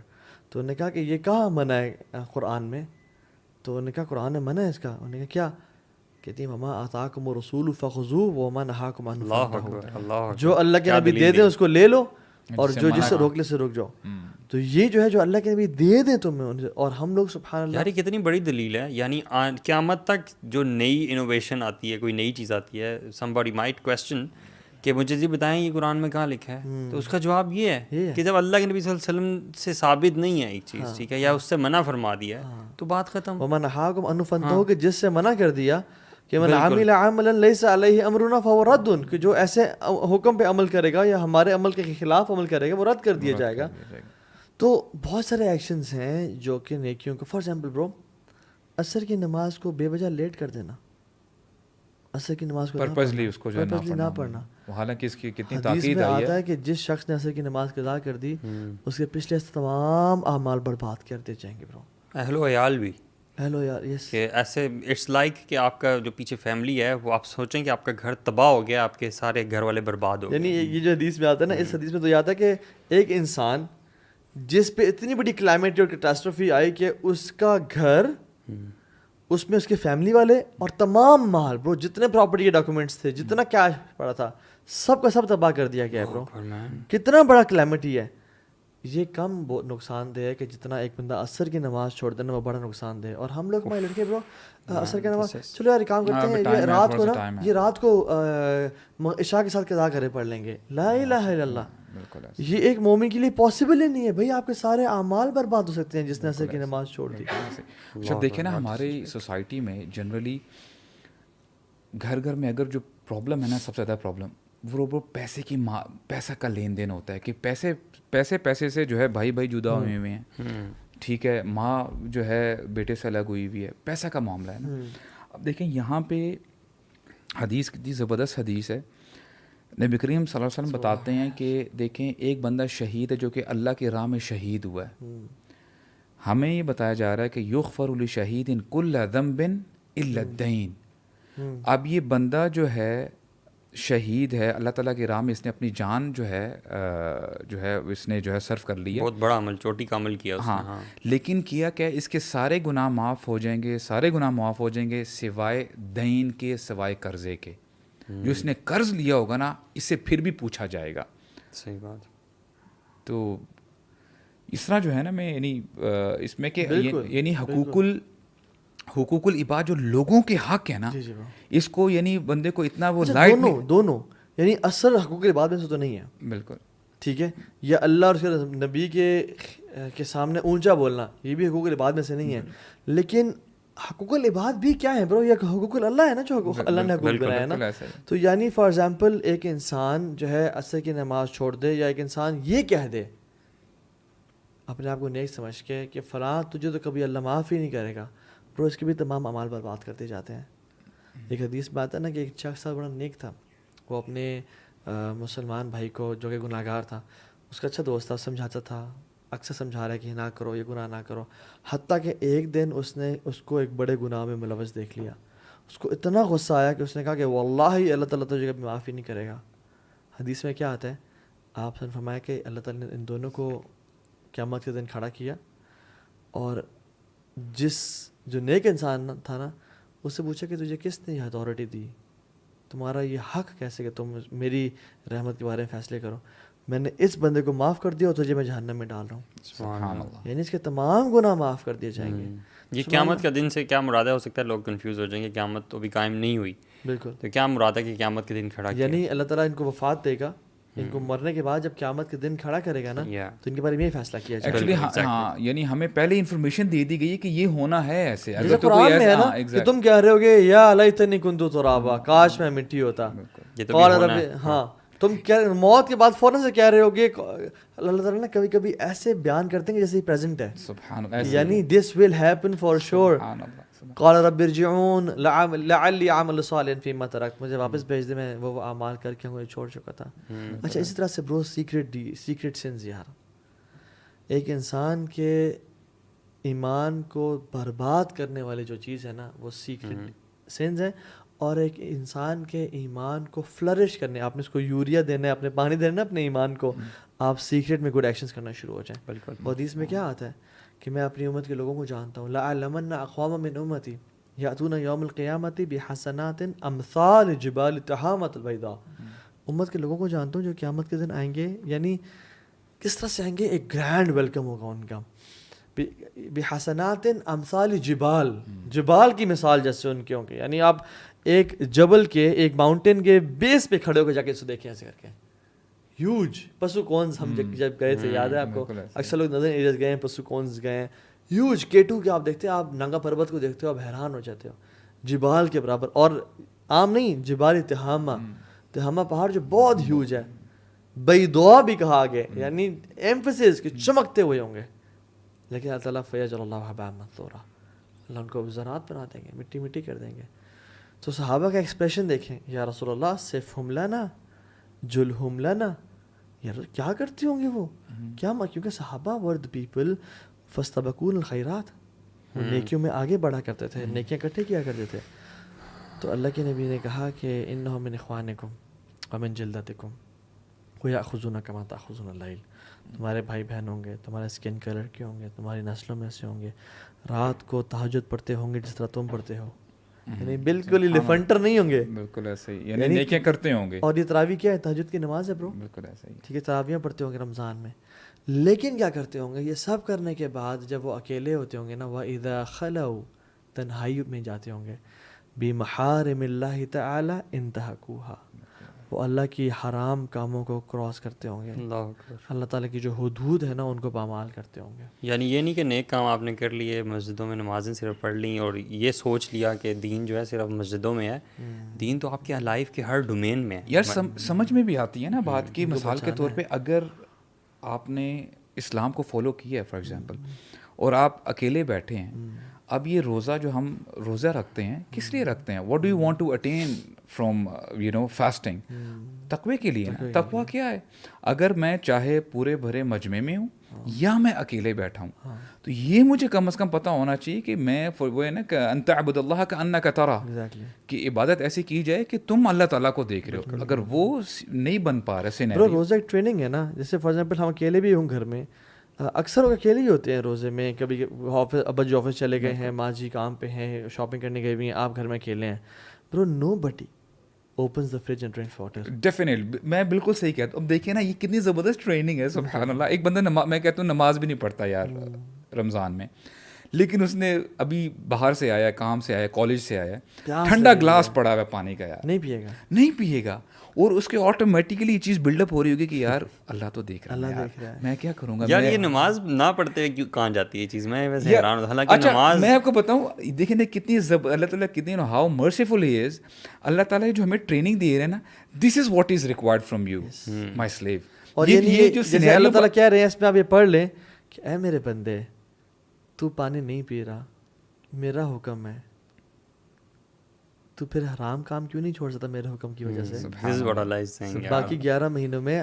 تو انہوں نے کہا کہ یہ کہاں منع ہے قرآن میں؟ تو انہوں نے کہا قرآن میں منع ہے اس کا. انہوں نے کہا کیا؟ کہتی ہیں وما آتاکم الرسول فخذوہ وما نہاکم عنہ فانتہوا، جو اللہ کے نبی دے دیں اس کو لے لو اور جو جس سے روک لے سے رک جاؤ. تو یہ جو ہے جو اللہ کے نبی دے دیں تمہیں، اور ہم لوگ سبحان اللہ. یار یہ کتنی بڑی دلیل ہے. یعنی قیامت تک جو نئی انوویشن آتی ہے، کوئی نئی چیز آتی ہے، somebody might question کہ مجھے جی بتائیں یہ قرآن میں کہاں لکھا ہے، تو اس کا جواب یہ ہے کہ جب اللہ کے نبی صلی اللہ علیہ وسلم سے ثابت نہیں ہے ایک چیز، ٹھیک ہے، یا اس سے منع فرما دیا ہے تو بات ختم. وما نہاکم عنہ فانتہوا، کہ جس سے منع کر دیا کہ من عمل عملا لیس علیہ امرنا فہو رد، کہ جو ایسے حکم پہ عمل کرے گا یا ہمارے عمل کے خلاف عمل کرے گا وہ رد کر دیا جائے گا. تو بہت سارے ایکشنز ہیں جو کہ نیکیوں کو، فار ایگزامپل برو عصر کی نماز کو بے وجہ لیٹ کر دینا، عصر کی نماز کو پرپزلی اس کو جو نہ پڑھنا، حالانکہ اس کی کتنی حدیث تاکید میں آئی آتا ہے کہ جس شخص نے عصر کی نماز قضا کر دی اس کے پچھلے تمام اعمال برباد کر دیے جائیں گے. برو اہل و عیال بھی ہیلو یار، یس، کہ ایسے اٹس لائک کہ آپ کا جو پیچھے فیملی ہے وہ آپ سوچیں کہ آپ کا گھر تباہ ہو گیا، آپ کے سارے گھر والے برباد ہو گئے. یعنی یہ جو حدیث میں آتا ہے نا، اس حدیث میں تو یہ آتا ہے کہ ایک انسان جس پہ اتنی بڑی کلائمیٹ اور کیٹاسٹروفی آئی کہ اس کا گھر، اس میں اس کے فیملی والے اور تمام مال، برو جتنے پراپرٹی کے ڈاکومنٹس تھے، جتنا کیش پڑا تھا، سب کا سب تباہ کر دیا گیا ہے. برو کتنا بڑا کلیمٹی ہے یہ. کم بہت نقصان دہ ہے کہ جتنا ایک بندہ عصر کی نماز چھوڑ دینا وہ بڑا نقصان دہ ہے. اور ہم لوگ ہمارے لڑکے برو عصر کی نماز، چلو یار کام کرتے ہیں، یہ رات کو عشاء کے ساتھ قضا کرے پڑھ لیں گے، لا الہ الا اللہ. بالکل ایسے یہ ایک مومن کے لیے پاسبل ہی نہیں ہے بھائی. آپ کے سارے اعمال برباد ہو سکتے ہیں جس نے عصر کی نماز چھوڑ دی. اچھا دیکھیں نا ہماری سوسائٹی میں جنرلی گھر گھر میں اگر جو پرابلم ہے نا سب سے زیادہ پرابلم وہ پیسے کی پیسہ کا لین دین ہوتا ہے کہ پیسے سے جو ہے بھائی جدا ہوئے ہوئے ہیں, ٹھیک ہے, ماں جو ہے بیٹے سے الگ ہوئی ہوئی ہے, پیسہ کا معاملہ ہے نا. اب دیکھیں یہاں پہ حدیث کتنی زبردست حدیث ہے. نبی کریم صلی اللہ علیہ وسلم بتاتے ہیں کہ دیکھیں ایک بندہ شہید ہے جو کہ اللہ کی راہ میں شہید ہوا ہے. ہمیں یہ بتایا جا رہا ہے کہ یغفر لشہید کل ذنب الا الدین. اب یہ بندہ جو ہے شہید ہے, اللہ تعالیٰ کی راہ میں اس نے اپنی جان جو ہے اس نے جو ہے صرف کر لی ہے, بہت بڑا عمل, چوٹی کا عمل کیا اس نے. ہاں, لیکن کیا کہ اس کے سارے گناہ معاف ہو جائیں گے, سوائے دین کے, سوائے قرضے کے. جو اس نے قرض لیا ہوگا نا اس سے پھر بھی پوچھا جائے گا. صحیح بات. تو اس طرح جو ہے نا میں یعنی اس میں کہ یعنی حقوق العباد جو لوگوں کے حق ہے نا اس کو یعنی بندے کو اتنا وہ لائٹ دونوں یعنی اصل حقوق العباد میں سے تو نہیں ہے. بالکل ٹھیک ہے, یا اللہ اور اس کے نبی کے سامنے اونچا بولنا یہ بھی حقوق العباد میں سے نہیں ہے. لیکن حقوق العباد بھی کیا ہے برو, یہ حقوق اللہ ہے نا جو اللہ نے حقوق بنایا نا. تو یعنی فار ایگزامپل ایک انسان جو ہے عصر کی نماز چھوڑ دے, یا ایک انسان یہ کہہ دے اپنے آپ کو نیک سمجھ کے کہ فلاں تجھے تو کبھی اللہ معاف ہی نہیں کرے گا, برو اس کے بھی تمام اعمال برباد کرتے جاتے ہیں. ایک حدیث بات ہے نا کہ ایک شخص بڑا نیک تھا, وہ اپنے مسلمان بھائی کو جو کہ گناہ گار تھا, اس کا اچھا دوست تھا, سمجھاتا تھا, اکثر سمجھا رہا ہے کہ یہ نہ کرو, یہ گناہ نہ کرو. حتیٰ کہ ایک دن اس نے اس کو ایک بڑے گناہ میں ملوث دیکھ لیا. اس کو اتنا غصہ آیا کہ اس نے کہا کہ واللہ اللہ تعالیٰ تجھے کبھی معافی نہیں کرے گا. حدیث میں کیا آتا ہے, آپ نے فرمایا کہ اللہ تعالیٰ نے ان دونوں کو قیامت کے دن کھڑا کیا, اور جو نیک انسان تھا نا اس سے پوچھا کہ تجھے کس نے یہ اتھارٹی دی, تمہارا یہ حق کیسے کہ تم میری رحمت کے بارے میں فیصلے کرو. میں نے اس بندے کو معاف کر دیا اور تجھے میں جہنم میں ڈال رہا ہوں. سبحان اللہ. یعنی اس کے تمام گناہ معاف کر دیے جائیں گے. یہ قیامت کا دن سے کیا مراد ہے؟ ہو سکتا ہے لوگ کنفیوز ہو جائیں گے, قیامت تو ابھی قائم نہیں ہوئی. بالکل. تو کیا مراد ہے کہ قیامت کے دن کھڑا کیا؟ یعنی اللہ تعالیٰ ان کو وفات دے گا, ان کو مرنے کے بعد جب قیامت کے دن کھڑا کرے گا نا تو ان کے بارے میں یہ فیصلہ کیا جائے گا. ایکچولی ہاں یعنی ہمیں پہلے انفارمیشن دے دی گئی ہے کہ یہ ہونا ہے ایسے. جیسے قرآن میں ہے نا کہ تم کہہ رہے ہوگے یا لیتنی کنت ترابا, کاش میں مٹی ہوتا. ہاں تم موت کے بعد فوراً سے کہہ رہے ہوگے. اللہ تعالیٰ نے کبھی کبھی ایسے بیان کرتے ہیں جیسے ہی پریزنٹ ہے, یعنی دس ول ہیپن فار شیور. قال رب ارجعون لعلی اعمل صالحا فیما ترکت, مجھے واپس بھیج دے, میں وہ اعمال کر کے مجھے چھوڑ چکا تھا. اچھا اسی طرح سے برو سیکرٹ سنز, یار ایک انسان کے ایمان کو برباد کرنے والی جو چیز ہے نا وہ سیکرٹ سنز ہے, اور ایک انسان کے ایمان کو فلرش کرنے, آپ نے اس کو یوریا دینا ہے, اپنے پانی دینا ہے اپنے ایمان کو, آپ سیکرٹ میں گڈ ایکشنز کرنا شروع ہو جائیں. بالکل. حدیث میں کیا آتا ہے کہ میں اپنی امت کے لوگوں کو جانتا ہوں, لأعلمن اقواما من امتی یاتون یوم القیامت بحسنات امثال جبال تہامۃ البیضاء. امت کے لوگوں کو جانتا ہوں جو قیامت کے دن آئیں گے, یعنی کس طرح سے آئیں گے, ایک گرینڈ ویلکم ہوگا ان کا, بحسنات امثال جبال کی مثال جیسے ان کے ہوں گے. یعنی آپ ایک جبل کے, ایک ماؤنٹین کے بیس پہ کھڑے ہو کے جا کے اسے دیکھیں ایسے کر کے, ہیوج. پسو کونز ہم جب گئے تھے یاد ہے آپ کو, اکثر لوگ نظر ایریاز گئے ہیں, پسو کونز گئے ہیں, ہیوج K2 کے آپ دیکھتے ہیں, آپ ننگا پربت کو دیکھتے ہو, آپ حیران ہو جاتے ہو, جبال کے برابر. اور عام نہیں, جبال تہامہ پہاڑ جو بہت ہیوج ہے, بیضاء بھی کہا گیا, یعنی ایمفسس کہ چمکتے ہوئے ہوں گے. لیکن اللہ تعالیٰ فیجعل اللہ حباء منثورا, اللہ ان کو زراعت بنا دیں گے, مٹی مٹی کر دیں گے. تو صحابہ کا ایکسپریشن دیکھیں, یا رسول اللہ صفہم لنا جلہم لنا, یار کیا کرتے ہوں گے وہ, کیا, کیونکہ صحابہ ور دی پیپل فاستبقون الخیرات, وہ نیکیوں میں آگے بڑھا کرتے تھے, نیکیاں اکٹھے کیا کرتے تھے. تو اللہ کے نبی نے کہا کہ انہم من اخوانکم ومن جلدتکم ویأخذون کما تأخذون اللیل, تمہارے بھائی بہن ہوں گے, تمہارے اسکن کلر کے ہوں گے, تمہاری نسلوں میں سے ہوں گے, رات کو تہجد پڑھتے ہوں گے جس طرح تم پڑھتے ہو, یعنی بالکل لیفنٹر نہیں ہوں گے, بالکل ایسے ہی, یعنی نیکیاں کرتے ہوں گے. اور یہ تراویح کیا ہے, تہجد کی نماز ہے برو, بالکل ایسے ہی, ٹھیک ہے, تراویحیں پڑھتے ہوں گے رمضان میں. لیکن کیا کرتے ہوں گے, یہ سب کرنے کے بعد جب وہ اکیلے ہوتے ہوں گے نا, وَإِذَا خَلَوْا, تنہائی میں جاتے ہوں گے, بِمَحَارِمِ اللَّهِ تَعَالَى انْتَهَكُوهَا, وہ اللہ کی حرام کاموں کو کراس کرتے ہوں گے, اللہ اکبر. اللہ تعالیٰ کی جو حدود ہے نا ان کو پامال کرتے ہوں گے. یعنی یہ نہیں کہ نیک کام آپ نے کر لیے, مسجدوں میں نمازیں صرف پڑھ لیں اور یہ سوچ لیا کہ دین جو ہے صرف مسجدوں میں ہے. دین تو آپ کے لائف کے ہر ڈومین میں ہے. یار سمجھ میں بھی آتی ہے نا بات کی. مثال کے طور پہ اگر آپ نے اسلام کو فالو کیا ہے فار ایگزامپل, اور آپ اکیلے بیٹھے ہیں, اب یہ روزہ جو ہم روزہ رکھتے ہیں کس لیے رکھتے ہیں؟ What do you want to attain from fasting? تقوی کے لیے نا. تقوی کیا ہے؟ اگر میں چاہے پورے بھرے مجمع میں ہوں یا میں اکیلے بیٹھا ہوں, تو یہ مجھے کم از کم پتہ ہونا چاہیے کہ میں وہ ہے نا کہ ان تعبد اللہ کأنک تراہ, کہ عبادت ایسی کی جائے کہ تم اللہ تعالیٰ کو دیکھ رہے ہو. اگر وہ نہیں بن پا رہے سینیریو, روزہ ایک ٹریننگ ہے نا. جیسے فار ایگزامپل ہم اکیلے بھی ہوں گھر میں, اکثر لوگ اکیلے ہی ہوتے ہیں روزے میں. کبھی آفس ابا جی آفس چلے گئے ہیں, ماں جی کام پہ ہیں, شاپنگ کرنے گئے ہوئی ہیں, آپ گھر میں اکیلے ہیں. برو نو بڈی opens the fridge and drinks water. Definitely میں بالکل صحیح کہتا ہوں. اب دیکھیں نا یہ کتنی زبردست ٹریننگ ہے, سبحان اللہ. ایک بندہ میں کہتا ہوں نماز بھی نہیں پڑھتا یار رمضان میں, لیکن اس نے ابھی باہر سے آیا, کام سے آیا, کالج سے آیا, ٹھنڈا گلاس پڑا ہوا ہے پانی کا, یار نہیں پیے گا, اور اس کے آٹومیٹیکلی یہ چیز بلڈ اپ ہو رہی ہوگی کہ یار اللہ تو دیکھ رہا ہے, میں کیا کروں گا. یار یہ نماز نہ پڑھتے ہوئے کہاں جاتی ہے چیز, میں ویسے حیران ہوں. حالانکہ نماز میں آپ کو بتاؤں, دیکھیں نا کتنی اللہ تعالیٰ کتنی ہاؤ مرسیفل ہی از. اللہ تعالیٰ جو ہمیں ٹریننگ دے رہے ہیں نا, this is what is required from you my slave. اور یہ جو اللہ تعالیٰ کہہ رہے ہیں اس میں آپ یہ پڑھ لیں کہ اے میرے بندے, تو پانی نہیں پی رہا, میرا حکم ہے, تو پھر حرام کام کیوں نہیں چھوڑ سکتا میرے حکم کی وجہ سے؟ باقی 11 مہینوں میں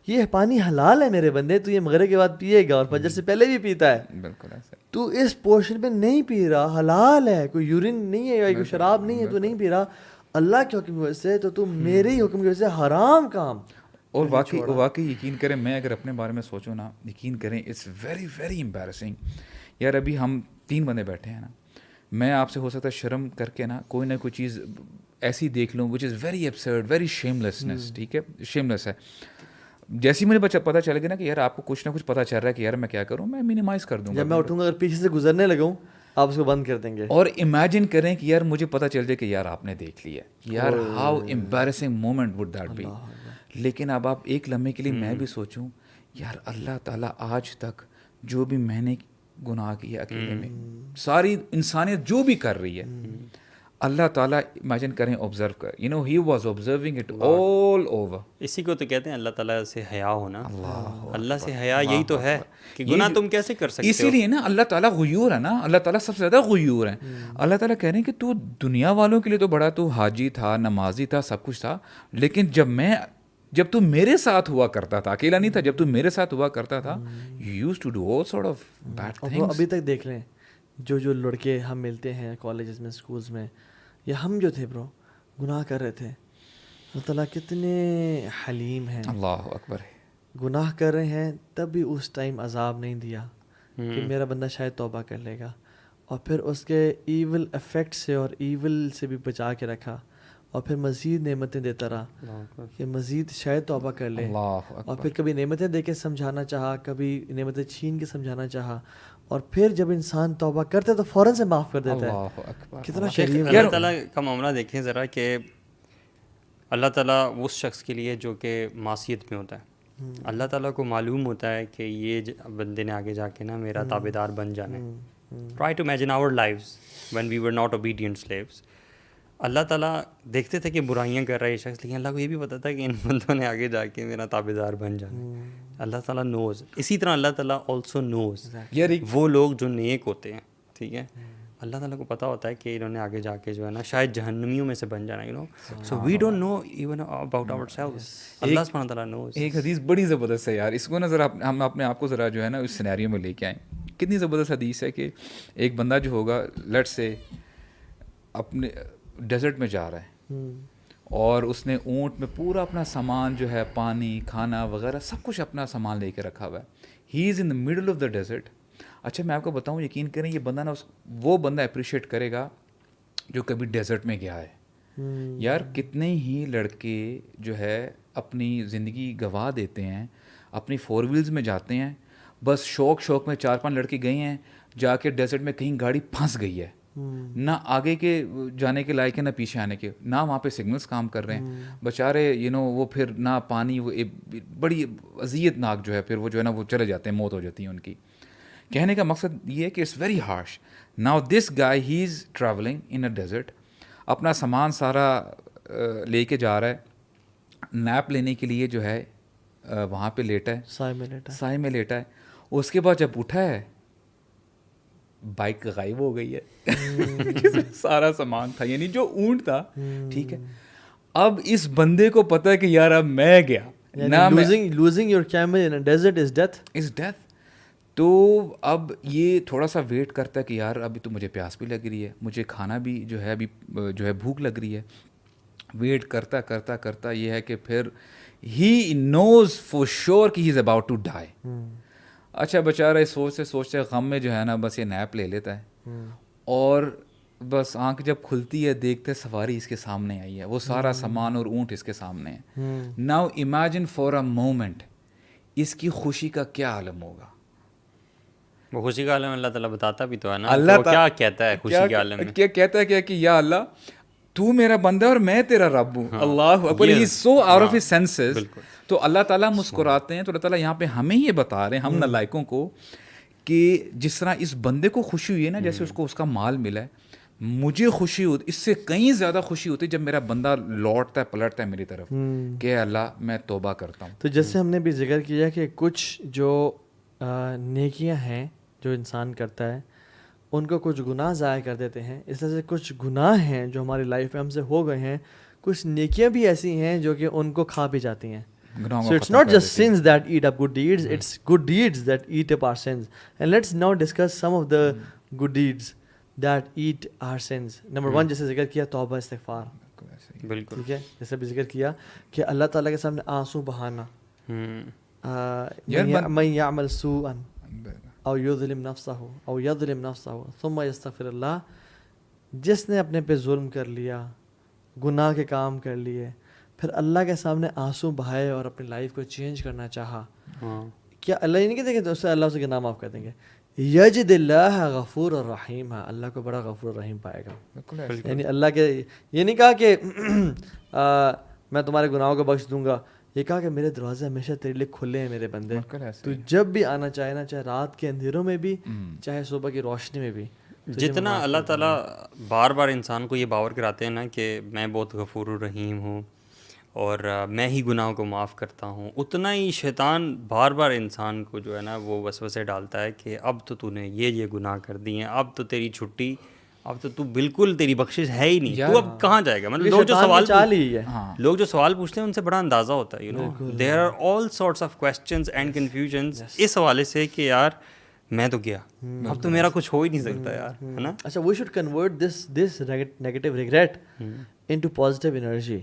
یہ پانی حلال ہے میرے بندے, تو یہ مغرب کے بعد پیے گا اور فجر سے پہلے بھی پیتا ہے. بالکل ایسا. تو اس پورشن میں نہیں پی رہا, حلال ہے, کوئی یورین نہیں ہے, کوئی شراب نہیں ہے, تو نہیں پی رہا اللہ کے حکم کی وجہ سے, تو میرے ہی حکم کی وجہ سے حرام کام. اور واقعی یقین کریں, میں اگر اپنے بارے میں سوچوں نا, یقین کریں اٹس ویری ویری امبیرسنگ. یار ابھی ہم 3 بندے بیٹھے ہیں نا, میں آپ سے ہو سکتا ہے شرم کر کے نا کوئی نہ کوئی چیز ایسی دیکھ لوں وچ از ویری ایبسرڈ, ویری شیملیسنس. ٹھیک ہے, شیملیس ہے. جیسے مجھے پتہ چل گیا نا کہ یار آپ کو کچھ نہ کچھ پتہ چل رہا ہے کہ یار میں کیا کروں, میں مینیمائز کر دوں گا. جب میں اٹھوں گا اگر پیچھے سے گزرنے لگوں آپ اس کو بند کر دیں گے. اور امیجن کریں کہ یار مجھے پتہ چل جائے کہ یار آپ نے دیکھ لیا, یار how embarrassing moment would that be. لیکن اب آپ ایک لمحے کے لیے میں بھی سوچوں, یار اللہ تعالیٰ آج تک جو بھی میں نے گناہ کیا اکیلے میں, ساری انسانیت جو بھی کر رہی ہے, اللہ تعالیٰ امیجن کریں آبزرو کر, he was observing it all over. اسی کو تو کہتے ہیں اللہ تعالیٰ سے حیا ہونا. اللہ سے حیا یہی تو ہے کہ گناہ تم کیسے کر سکتے ہو. اسی لیے نا اللہ تعالیٰ غیور ہے نا, اللہ تعالیٰ سب سے زیادہ غیور ہے. اللہ تعالیٰ کہہ رہے ہیں کہ تو دنیا والوں کے لیے تو بڑا تو حاجی تھا, نمازی تھا, سب کچھ تھا, لیکن جب تو میرے ساتھ ہوا کرتا تھا, اکیلا نہیں تھا, جب تو میرے ساتھ ہوا کرتا تھا, you used to do all sort of bad things. ابھی تک دیکھ لیں جو لڑکے ہم ملتے ہیں کالجز میں, اسکولز میں, یا ہم جو تھے برو گناہ کر رہے تھے, اللہ تعالیٰ کتنے حلیم ہیں. اللہ اکبر. گناہ کر رہے ہیں تب بھی اس ٹائم عذاب نہیں دیا کہ میرا بندہ شاید توبہ کر لے گا, اور پھر اس کے ایول افیکٹ سے اور ایول سے بھی بچا کے رکھا, اور پھر مزید نعمتیں دیتا رہا کہ مزید شاید توبہ کر لے. اور پھر کبھی نعمتیں دے کے سمجھانا چاہا, کبھی نعمتیں چھین کے سمجھانا چاہا, اور پھر جب انسان توبہ کرتا ہے تو فوراً سے معاف کر دیتا ہے. کتنا کریم اللہ تعالیٰ کا معاملہ دیکھیں ذرا, کہ اللہ تعالیٰ اس شخص کے لیے جو کہ معصیت میں ہوتا ہے, اللہ تعالیٰ کو معلوم ہوتا ہے کہ یہ بندے نے آگے جا کے نا میرا تابعدار بن جانا ہے. Try to imagine our lives when we were not obedient slaves. Allah تعالیٰ دیکھتے تھے کہ برائیاں کر رہا ہے یہ شخص, لیکن اللہ کو یہ بھی پتا تھا کہ ان بندوں نے آگے جا کے میرا تابعدار بن جانا. اللہ تعالیٰ نوز. اسی طرح اللہ تعالیٰ آلسو نوز وہ لوگ جو نیک ہوتے ہیں, ٹھیک ہے, اللہ تعالیٰ کو پتا ہوتا ہے کہ انہوں نے آگے جا کے جو ہے نا شاید جہنمیوں میں سے بن جانا, so we don't know even about our selves. Allah سبحانہ تعالیٰ نوز. ایک حدیث بڑی زبردست ہے یار, اس کو نا ذرا ہم اپنے آپ کو ذرا جو ہے نا اس سینیریو میں لے کے آئیں. کتنی زبردست حدیث ہے کہ ایک بندہ جو ہوگا لیٹ سے اپنے ڈیزرٹ میں جا رہا ہے, اور اس نے اونٹ میں پورا اپنا سامان جو ہے, پانی, کھانا وغیرہ سب کچھ اپنا سامان لے کے رکھا ہوا ہے. He is in the middle of the desert. اچھا میں آپ کو بتاؤں, یقین کریں یہ بندہ نا وہ بندہ اپریشیٹ کرے گا جو کبھی ڈیزرٹ میں گیا ہے. یار کتنے ہی لڑکے جو ہے اپنی زندگی گنوا دیتے ہیں, اپنی 4 ویلز میں جاتے ہیں, بس شوق میں 4-5 لڑکے گئے ہیں, جا کے ڈیزرٹ میں کہیں گاڑی پھنس گئی ہے, نہ آگے کے جانے کے لائق ہے نہ پیچھے آنے کے, نہ وہاں پہ سگنلس کام کر رہے ہیں بیچارے, وہ پھر نہ پانی, وہ بڑی اذیت ناک جو ہے پھر وہ جو ہے نا وہ چلے جاتے ہیں, موت ہو جاتی ہے ان کی. کہنے کا مقصد یہ ہے کہ it's very harsh. Now this guy he is travelling in a desert, اپنا سامان سارا لے کے جا رہا ہے, نیپ لینے کے لیے جو ہے وہاں پہ لیٹا ہے, سائے میں لیٹا ہے. اس کے بعد جب اٹھا ہے بائک غائب ہو گئی ہے, سارا سامان تھا, یعنی جو اونٹ تھا, ٹھیک ہے. اب اس بندے کو پتا ہے کہ یار اب میں گیا, losing your camel in a desert is death. تو اب یہ تھوڑا سا ویٹ کرتا ہے کہ یار ابھی تو مجھے پیاس بھی لگ رہی ہے, مجھے کھانا بھی جو ہے ابھی جو ہے بھوک لگ رہی ہے. ویٹ کرتا کرتا کرتا یہ ہے کہ پھر ہی نوز فور شیور کہ ہی از اباؤٹ ٹو ڈائی. اچھا بیچارہ سوچتے غم میں جو ہے نا بس یہ نیپ لے لیتا ہے, اور بس آنکھ جب کھلتی ہے دیکھتے سواری اس کے سامنے آئی ہے, وہ سارا سامان اور اونٹ اس کے سامنے ہے. Now imagine for a moment اس کی خوشی کا کیا عالم ہوگا. وہ خوشی کا عالم اللہ تعالیٰ بتاتا بھی تو ہے نا, اللہ کیا کہتا ہے خوشی کے عالم میں, کیا کہتا ہے کہ یا اللہ تو میرا بندہ اور میں تیرا رب ہوں. اللہ اکبر, ہی از سو آؤٹ آف ہز سینسز. تو اللہ تعالیٰ مسکراتے ہیں. تو اللہ تعالیٰ یہاں پہ ہمیں یہ بتا رہے ہیں, ہم نالائقوں کو, کہ جس طرح اس بندے کو خوشی ہوئی ہے نا, جیسے اس کو اس کا مال ملا ہے, مجھے خوشی ہوتی, اس سے کہیں زیادہ خوشی ہوتی جب میرا بندہ لوٹتا ہے پلٹتا ہے میری طرف کہ اللہ میں توبہ کرتا ہوں. تو جیسے ہم نے بھی ذکر کیا کہ کچھ جو نیکیاں ہیں جو انسان کرتا ہے ان کو کچھ گناہ ضائع کر دیتے ہیں, اس طرح سے کچھ گناہ ہیں جو ہماری لائف میں ہم سے ہو گئے ہیں, کچھ نیکیاں بھی ایسی ہیں جو کہ ان کو کھا بھی جاتی ہیں. So it's not just sins that eat up good deeds, it's good deeds that eat up our sins. And let's now discuss some of the good deeds that eat our sins. Number one, جیسے ذکر کیا توبہ استغفار, بالکل ٹھیک ہے, جیسے بھی ذکر کیا کہ اللہ تعالیٰ کے سامنے آنسو بہانا. من يعمل سوءا او یظلم نفسہ او یظلم نفسہ ثم یستغفر اللہ, جس نے اپنے پہ ظلم کر لیا, گناہ کے کام کر لیے, پھر اللہ کے سامنے آنسو بہائے اور اپنی لائف کو چینج کرنا چاہا, کیا اللہ یہ نہیں کہتے کہ اس سے اللہ سے گناہ معاف کر دیں گے. یجد اللہ غفور الرحیم, ہے اللہ کو بڑا غفور الرحیم پائے گا. یعنی اللہ کے یہ نہیں کہا کہ میں تمہارے گناہوں کو بخش دوں گا, یہ کہا کہ میرے دروازے ہمیشہ تیرے لیے کھلے ہیں میرے بندے, تو جب بھی آنا چاہے نا, چاہے رات کے اندھیروں میں بھی چاہے صبح کی روشنی میں بھی. جتنا اللہ تعالیٰ بار بار انسان کو یہ باور کراتے ہیں نا کہ میں بہت غفور الرحیم ہوں اور میں ہی گناہوں کو معاف کرتا ہوں, اتنا ہی شیطان بار بار انسان کو جو ہے نا وہ وسوسے ڈالتا ہے کہ اب تو نے یہ گناہ کر دیے ہیں, اب تو تیری چھٹی, اب تو بالکل تیری بخشش ہے ہی نہیں, تو اب کہاں جائے گا. مطلب لوگ جو سوال پوچھتے ہیں ان سے بڑا اندازہ ہوتا ہے, you know there are all sorts of questions and confusions اس حوالے سے کہ یار میں تو گیا, اب تو میرا کچھ ہو ہی نہیں سکتا یار, ہے نا. اچھا, we should convert this negative regret into positive energy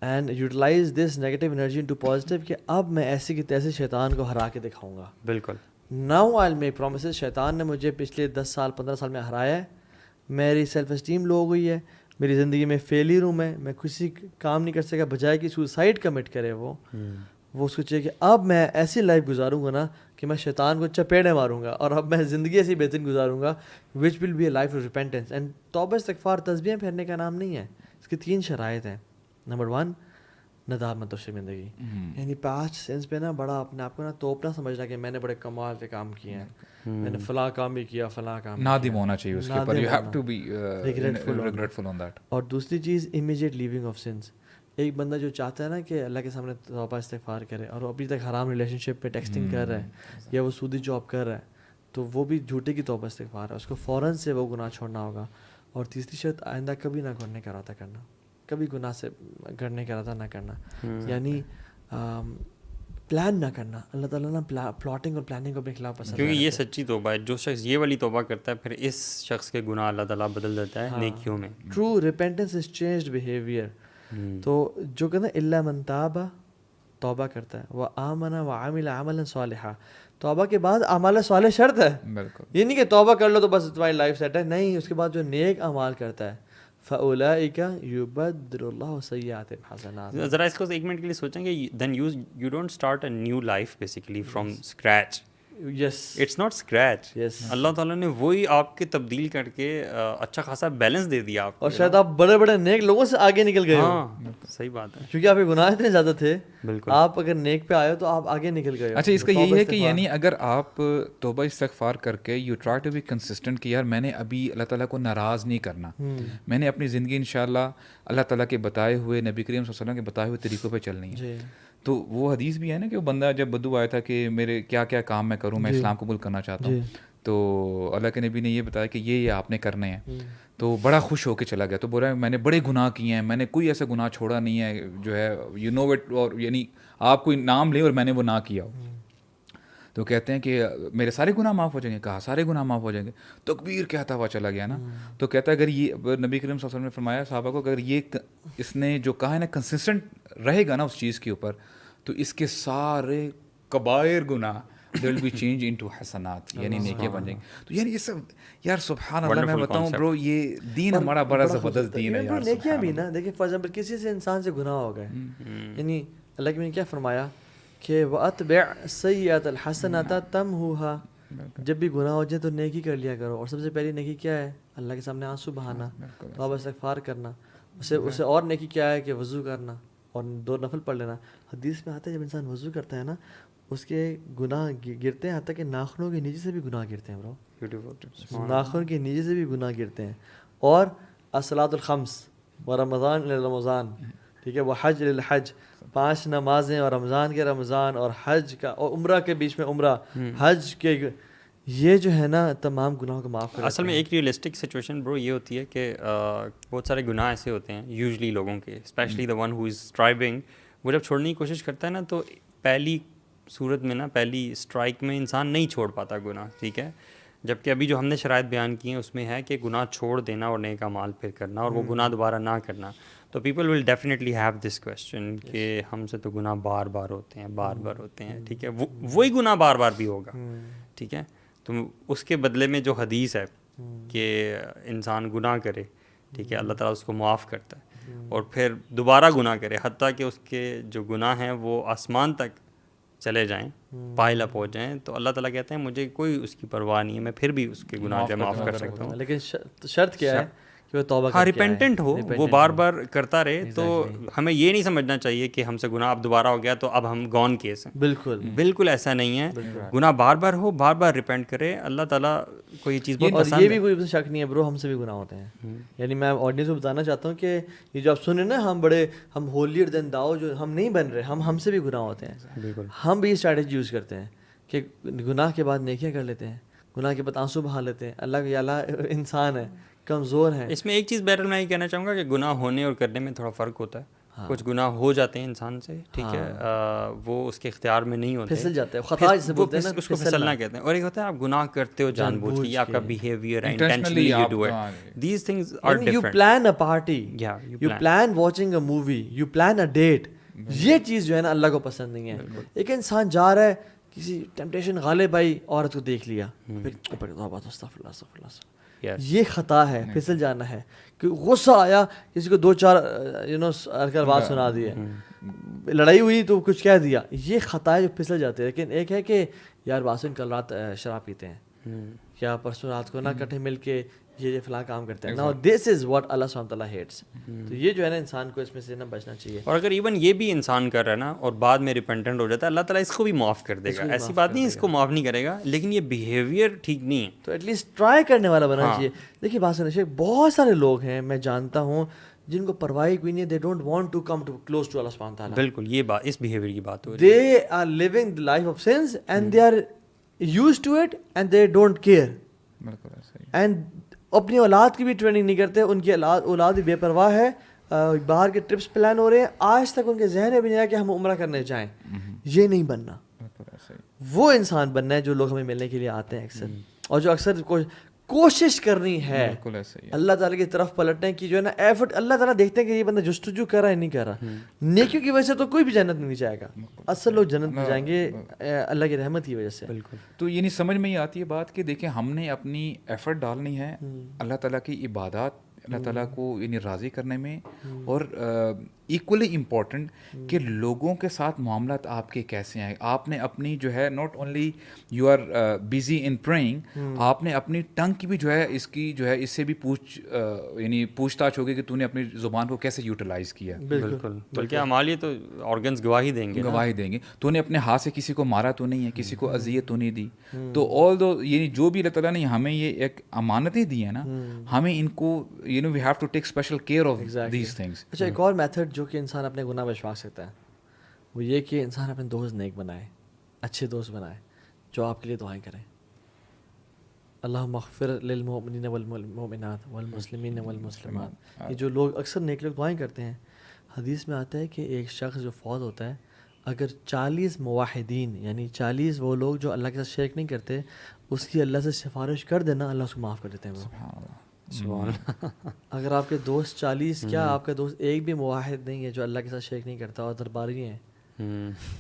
and utilise this negative energy into positive, کہ اب میں ایسے کی تیسے شیطان کو ہرا کے دکھاؤں گا. بالکل. ناؤ آئی میک پرومسز, شیطان نے مجھے پچھلے 10 سال 15 سال میں ہرایا ہے, میری سیلف اسٹیم لو ہو گئی ہے, میری زندگی میں فیلئر ہوں, میں کسی کام نہیں کر سکا, بجائے کہ سوسائڈ کمٹ کرے وہ سوچے کہ اب میں ایسی لائف گزاروں گا نا کہ میں شیطان کو چپیڑے ماروں گا, اور اب میں زندگی ایسی بہترین گزاروں گا which will be a life of repentance. And توبہ استغفار تسبیحیں پھیرنے کا نام نہیں ہے, اس کی 3 شرائط ہیں. نمبر 1, ندامت و شرمندگی, یعنی پاسٹ سینس پہ نا بڑا اپنے آپ کو نا توپنا سمجھنا کہ میں نے بڑے کمال کے کام کیے ہیں, میں نے فلاں کام بھی کیا, فلاں کام. نادم ہونا چاہیے اس کے اوپر, you have to be regretful on that. اور دوسری چیز امیجیٹ لیونگ آف سنس. ایک بندہ جو چاہتا ہے نا کہ اللہ کے سامنے توبہ استغفار کرے, اور وہ ابھی تک حرام ریلیشن شپ پہ ٹیکسٹنگ کر رہا ہے یا وہ سودی جاب کر رہا ہے, تو وہ بھی جھوٹے کی توبہ استغفار ہے, اس کو فوراً سے وہ گناہ چھوڑنا ہوگا. اور تیسری شرط, آئندہ کبھی نہ کرنے کا ارادہ کرنا, کبھی گناہ سے کرنے کا ارادہ نہ کرنا, یعنی پلان نہ کرنا. اللہ تعالیٰ نا پلاٹنگ اور پلاننگ کو اپنے خلاف پسند, کیونکہ یہ سچی توبہ ہے. جو شخص یہ والی توبہ کرتا ہے پھر اس شخص کے گناہ اللہ تعالیٰ بدل دیتا ہے نیکیوں میں. ٹرو ریپینٹنس از چینجڈ بیہیویئر. تو جو کہتے ہیں الا من تاب, توبہ کرتا ہے, وآمن وعمل عملا صالحا, توبہ کے بعد اعمال صالح شرط ہے. یہ نہیں کہ توبہ کر لو تو بس تمہاری لائف سیٹ ہے, نہیں, اس کے بعد جو نیک اعمال کرتا ہے فَأُولَئِكَ يُبَدِّلُ اللَّهُ سَيِّئَاتِهِمْ حَسَنَاتٍ. ذرا اس کو 1 منٹ کے لیے سوچیں کہ then you don't start a new life basically from scratch. Yes it's not scratch. Yes. اللہ تعالیٰ نے وہی آپ کے تبدیل کر کے اچھا خاصا بیلنس دے دیا آپ کو. اور شاید آپ بڑے بڑے نیک لوگوں سے آگے نکل گئے ہو, ہاں صحیح بات ہے. کیونکہ آپ کے گناہ اتنے زیادہ تھے. بالکل. آپ اگر نیک پہ آئے ہو تو آپ آگے نکل گئے ہو. اچھا اس کا یہی ہے کہ یعنی اگر آپ توبہ استغفار کر کے you try to be consistent کہ یار میں نے ابھی اللہ تعالیٰ کو ناراض نہیں کرنا, میں نے اپنی زندگی انشاءاللہ اللہ تعالیٰ کے بتائے ہوئے, نبی کریم صلی اللہ علیہ وسلم کے بتائے ہوئے طریقوں پہ چلنی ہے. تو وہ حدیث بھی ہے نا کہ وہ بندہ جب بدو آیا تھا کہ میرے کیا کیا کام میں کروں, میں اسلام قبول کرنا چاہتا ہوں, تو اللہ کے نبی نے یہ بتایا کہ یہ آپ نے کرنے ہیں. تو بڑا خوش ہو کے چلا گیا, تو بول رہا ہے میں نے بڑے گناہ کیے ہیں, میں نے کوئی ایسا گناہ چھوڑا نہیں ہے جو ہے یو نو اٹ, اور یعنی آپ کوئی نام لے اور میں نے وہ نہ کیا ہو. تو کہتے ہیں کہ میرے سارے گناہ معاف ہو جائیں گے. کہا سارے گناہ معاف ہو جائیں گے. تکبیر کہتا ہوا چلا گیا نا. تو کہتا ہے اگر یہ نبی کریم صلی اللہ علیہ وسلم نے فرمایا صحابہ کو اگر یہ اس نے جو کہا ہے نا کنسسٹنٹ رہے گا نا اس چیز کے اوپر, تو اس کے سارے کبائر گناہ دے ول بی چینج انٹو حسنات, یعنی نیکیاں بن جائیں گے. تو یعنی یہ سب یار سبحان اللہ, میں بتاؤں برو یہ دین ہمارا بڑا زبردست دین ہے یار. نیکیاں بھی نا دیکھیں, فار ایگزامپل کسی سے انسان سے گناہ ہو گئے, یعنی اللہ کے نے کیا فرمایا کہ وَأَتْبِعْ سَيِّئَةَ الْحَسَنَةَ تَمْحُوهَا, جب بھی گناہ ہو جائے تو نیکی کر لیا کرو. اور سب سے پہلی نیکی کیا ہے؟ اللہ کے سامنے آنسو بہانا, توبہ استغفار کرنا. اسے اور نیکی کیا ہے کہ وضو کرنا اور 2 نفل پڑھ لینا. حدیث میں آتا ہے جب انسان وضو کرتا ہے نا اس کے گناہ گرتے ہیں, حتیٰ کہ ناخنوں کے نیچے سے بھی گناہ گرتے ہیں برو, ناخن کے نیچے سے بھی گناہ گرتے ہیں. اور الصلاۃ الخمس و رمضان رمضان, ٹھیک ہے, وہ حج للحج, 5 نمازیں اور رمضان کے رمضان اور حج کا, اور عمرہ کے بیچ میں عمرہ, حج کے, یہ جو ہے نا تمام گناہوں کو معاف کرتا ہے. اصل میں ایک ریئلسٹک سچویشن برو یہ ہوتی ہے کہ بہت سارے گناہ ایسے ہوتے ہیں یوزلی لوگوں کے, especially the one who is striving, وہ جب چھوڑنے کی کوشش کرتا ہے نا تو پہلی صورت میں نا, پہلی اسٹرائک میں انسان نہیں چھوڑ پاتا گناہ, ٹھیک ہے. جبکہ ابھی جو ہم نے شرائط بیان کی ہیں اس میں ہے کہ گناہ چھوڑ دینا اور نیک اعمال پھر کرنا, اور وہ گناہ دوبارہ نہ کرنا. تو people will definitely have this question کہ ہم سے تو گناہ بار بار ہوتے ہیں, ٹھیک ہے, وہی گناہ بار بار بھی ہوگا, ٹھیک ہے. تو اس کے بدلے میں جو حدیث ہے کہ انسان گناہ کرے, ٹھیک ہے, اللہ تعالیٰ اس کو معاف کرتا ہے, اور پھر دوبارہ گناہ کرے حتیٰ کہ اس کے جو گناہ ہیں وہ آسمان تک چلے جائیں, پائلا پہنچ جائیں, تو اللہ تعالیٰ کہتے ہیں مجھے کوئی اس کی پرواہ نہیں ہے, میں پھر بھی اس کے گناہ جو معاف کر سکتا ہوں. لیکن شرط کیا ہے کہ وہ توبہ ہاں ریپینٹنٹ ہو, وہ بار بار کرتا رہے. تو ہمیں یہ نہیں سمجھنا چاہیے کہ ہم سے گناہ اب دوبارہ ہو گیا تو اب ہم گون کیس ہیں. بالکل ایسا نہیں ہے. گناہ بار بار ہو, بار بار ریپینٹ کرے, اللہ تعالیٰ کو یہ چیز بہت پسند ہے. اور یہ بھی کوئی شک نہیں ہے برو, ہم سے بھی گناہ ہوتے ہیں. یعنی میں آڈینس کو بتانا چاہتا ہوں کہ یہ جو آپ سنیں نا, ہم ہولیر دین داؤ جو ہم نہیں بن رہے, ہم سے بھی گناہ ہوتے ہیں. بالکل ہم بھی اسٹریٹجی یوز کرتے ہیں کہ گناہ کے بعد نیکیاں کر لیتے ہیں, گناہ کے بعد آنسو بہا لیتے ہیں. اللہ یا اللہ انسان ہے, کمزور ہے. اس میں ایک چیز بہرحال میں یہ کہنا چاہوں گا کہ گناہ ہونے اور کرنے میں تھوڑا فرق ہوتا ہے. کچھ گناہ ہو جاتے ہیں انسان سے, ٹھیک ہے, وہ اس کے اختیار میں نہیں ہوتے, پھسل جاتے ہیں, خطا جسے بولتے ہیں نا, اس کو پھسلنا کہتے ہیں. اور ایک ہوتا ہے آپ گناہ کرتے ہو جان بوجھ کے, یہ آپ کا بیہیویئر ہے, intentionally you do it. These things are different. You plan a party, you plan watching a movie, you plan a date, یہ چیز جو ہے نا اللہ کو پسند نہیں ہے. ایک انسان جا رہا ہے, کسی ٹیمپٹیشن غالب آئی, عورت کو دیکھ لیا, یہ خطا ہے, پھسل جانا ہے. کہ غصہ آیا, کسی کو 2-4 بات سنا دی ہے, لڑائی ہوئی تو کچھ کہہ دیا, یہ خطا ہے جو پھسل جاتے ہیں. لیکن ایک ہے کہ یار باسن کل رات شراب پیتے ہیں, کیا پرسوں رات کو نہ کٹھے مل کے یہ فلاں کام کرتے ہیں. Now this is what Allah subhanahu wa ta'ala hates. تو یہ جو ہے نا انسان کو اس میں سے نا بچنا چاہیے. اور اگر ایون یہ بھی انسان کر رہا ہے نا اور بعد میں ریپینٹنٹ ہو جاتا ہے, اللہ تعالیٰ اس کو بھی معاف کر دے گا. ایسی بات نہیں اس کو معاف نہیں کرے گا, لیکن یہ بیہیویئر ٹھیک نہیں ہے. تو ایٹ لیسٹ ٹرائی کرنے والا بننا چاہیے. دیکھیے باسن شیخ, بہت سارے لوگ ہیں میں جانتا ہوں جن کو پرواہ کوئی نہیں, they don't want to come to close to Allah سبحانہ تعالیٰ. بالکل یہ بات, اس بیہیویئر کی بات ہو رہی ہے. They are living the life of sins and they are used to it and they don't care. And اپنی اولاد کی بھی ٹریننگ نہیں کرتے, ان کی اولاد بھی بے پرواہ ہے. باہر کے ٹرپس پلان ہو رہے ہیں, آج تک ان کے ذہن میں بھی نہیں آیا کہ ہم عمرہ کرنے جائیں. یہ نہیں بننا, وہ انسان بننا ہے جو لوگ ہمیں ملنے کے لیے آتے ہیں اکثر, اور جو اکثر کوشش کرنی ہے اللہ تعالیٰ کی طرف پلٹنے کی, جو ہے نا ایفرٹ. اللہ تعالیٰ دیکھتے ہیں کہ یہ بندہ جستجو کر رہا ہے نہیں کر رہا. نیکیوں کی وجہ سے تو کوئی بھی جنت میں نہیں جائے گا, اصل لوگ جنت میں جائیں گے اللہ کی رحمت کی وجہ سے. بالکل. تو یہ نہیں سمجھ میں ہی آتی ہے بات کہ دیکھیں ہم نے اپنی ایفرٹ ڈالنی ہے, اللہ تعالیٰ کی عبادات اللہ تعالیٰ کو یعنی راضی کرنے میں, اور ایکولی امپورٹنٹ کہ لوگوں کے ساتھ معاملات آپ کے کیسے ہیں. آپ نے اپنی جو ہے not only you are busy in praying, آپ نے اپنی ٹنگ کی بھی جو ہے اس کی جو ہے اس سے بھی یعنی پوچھ تاچھ ہوگی کہ تو نے اپنی زبان کو کیسے یوٹیلائز کیا. بالکل, بلکہ ہمارے تو آرگنز گواہی دیں گے, تو نے اپنے ہاتھ سے کسی کو مارا تو نہیں ہے, کسی کو اذیت تو نہیں دی. تو آل دو یعنی جو بھی اللہ تعالیٰ نے ہمیں یہ ایک امانتیں دی ہیں نا, ہمیں ان کو you know we have to take special care of these things. اچھا, ایک اور میتھڈ جو کہ انسان اپنے گناہ پہ چھپا سکتا ہے وہ یہ کہ انسان اپنے دوست نیک بنائے, اچھے دوست بنائے جو آپ کے لیے دعائیں کریں. اللہم اغفر للمؤمنین والمؤمنات والمسلمین والمسلمات. یہ جو لوگ اکثر نیک لوگ دعائیں کرتے ہیں, حدیث میں آتا ہے کہ ایک شخص جو فوت ہوتا ہے, اگر 40 موحدین یعنی 40 وہ لوگ جو اللہ کے ساتھ شرک نہیں کرتے اس کی اللہ سے سفارش کر دینا, اللہ اس کو معاف کر دیتے ہیں وہ. اگر آپ کے دوست 40, کیا آپ کا دوست ایک بھی موحد نہیں ہے جو اللہ کے ساتھ شرک نہیں کرتا اور درباری ہیں,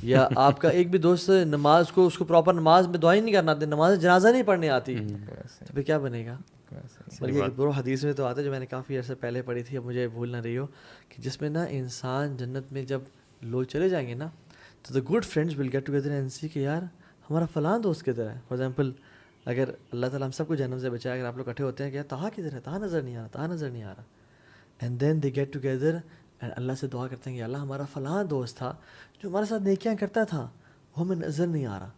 یا آپ کا ایک بھی دوست نماز کو اس کو پراپر نماز میں دعائیں نہیں کرنا آتی, نماز جنازہ نہیں پڑھنے آتی, تو پھر کیا بنے گا. بلکہ برو حدیث میں تو آتا ہے جو میں نے کافی عرصے پہلے پڑھی تھی, اب مجھے بھول نہ رہی ہو, کہ جس میں نا انسان جنت میں جب لوگ چلے جائیں گے نا تو the good friends will get together and see کہ یار ہمارا فلاں دوست کدھر ہے. فار ایگزامپل اگر اللہ تعالیٰ ہم سب کو جہنم سے بچائے, اگر آپ لوگ اکٹھے ہوتے ہیں کہ تہا کدھر ہے, تہا نظر نہیں آ رہا, تہا نظر نہیں آ رہا, and then they get together and Allah سے دعا کرتے ہیں کہ اللہ ہمارا فلاں دوست تھا جو ہمارے ساتھ نیکیاں کرتا تھا, وہ ہمیں نظر نہیں آ رہا,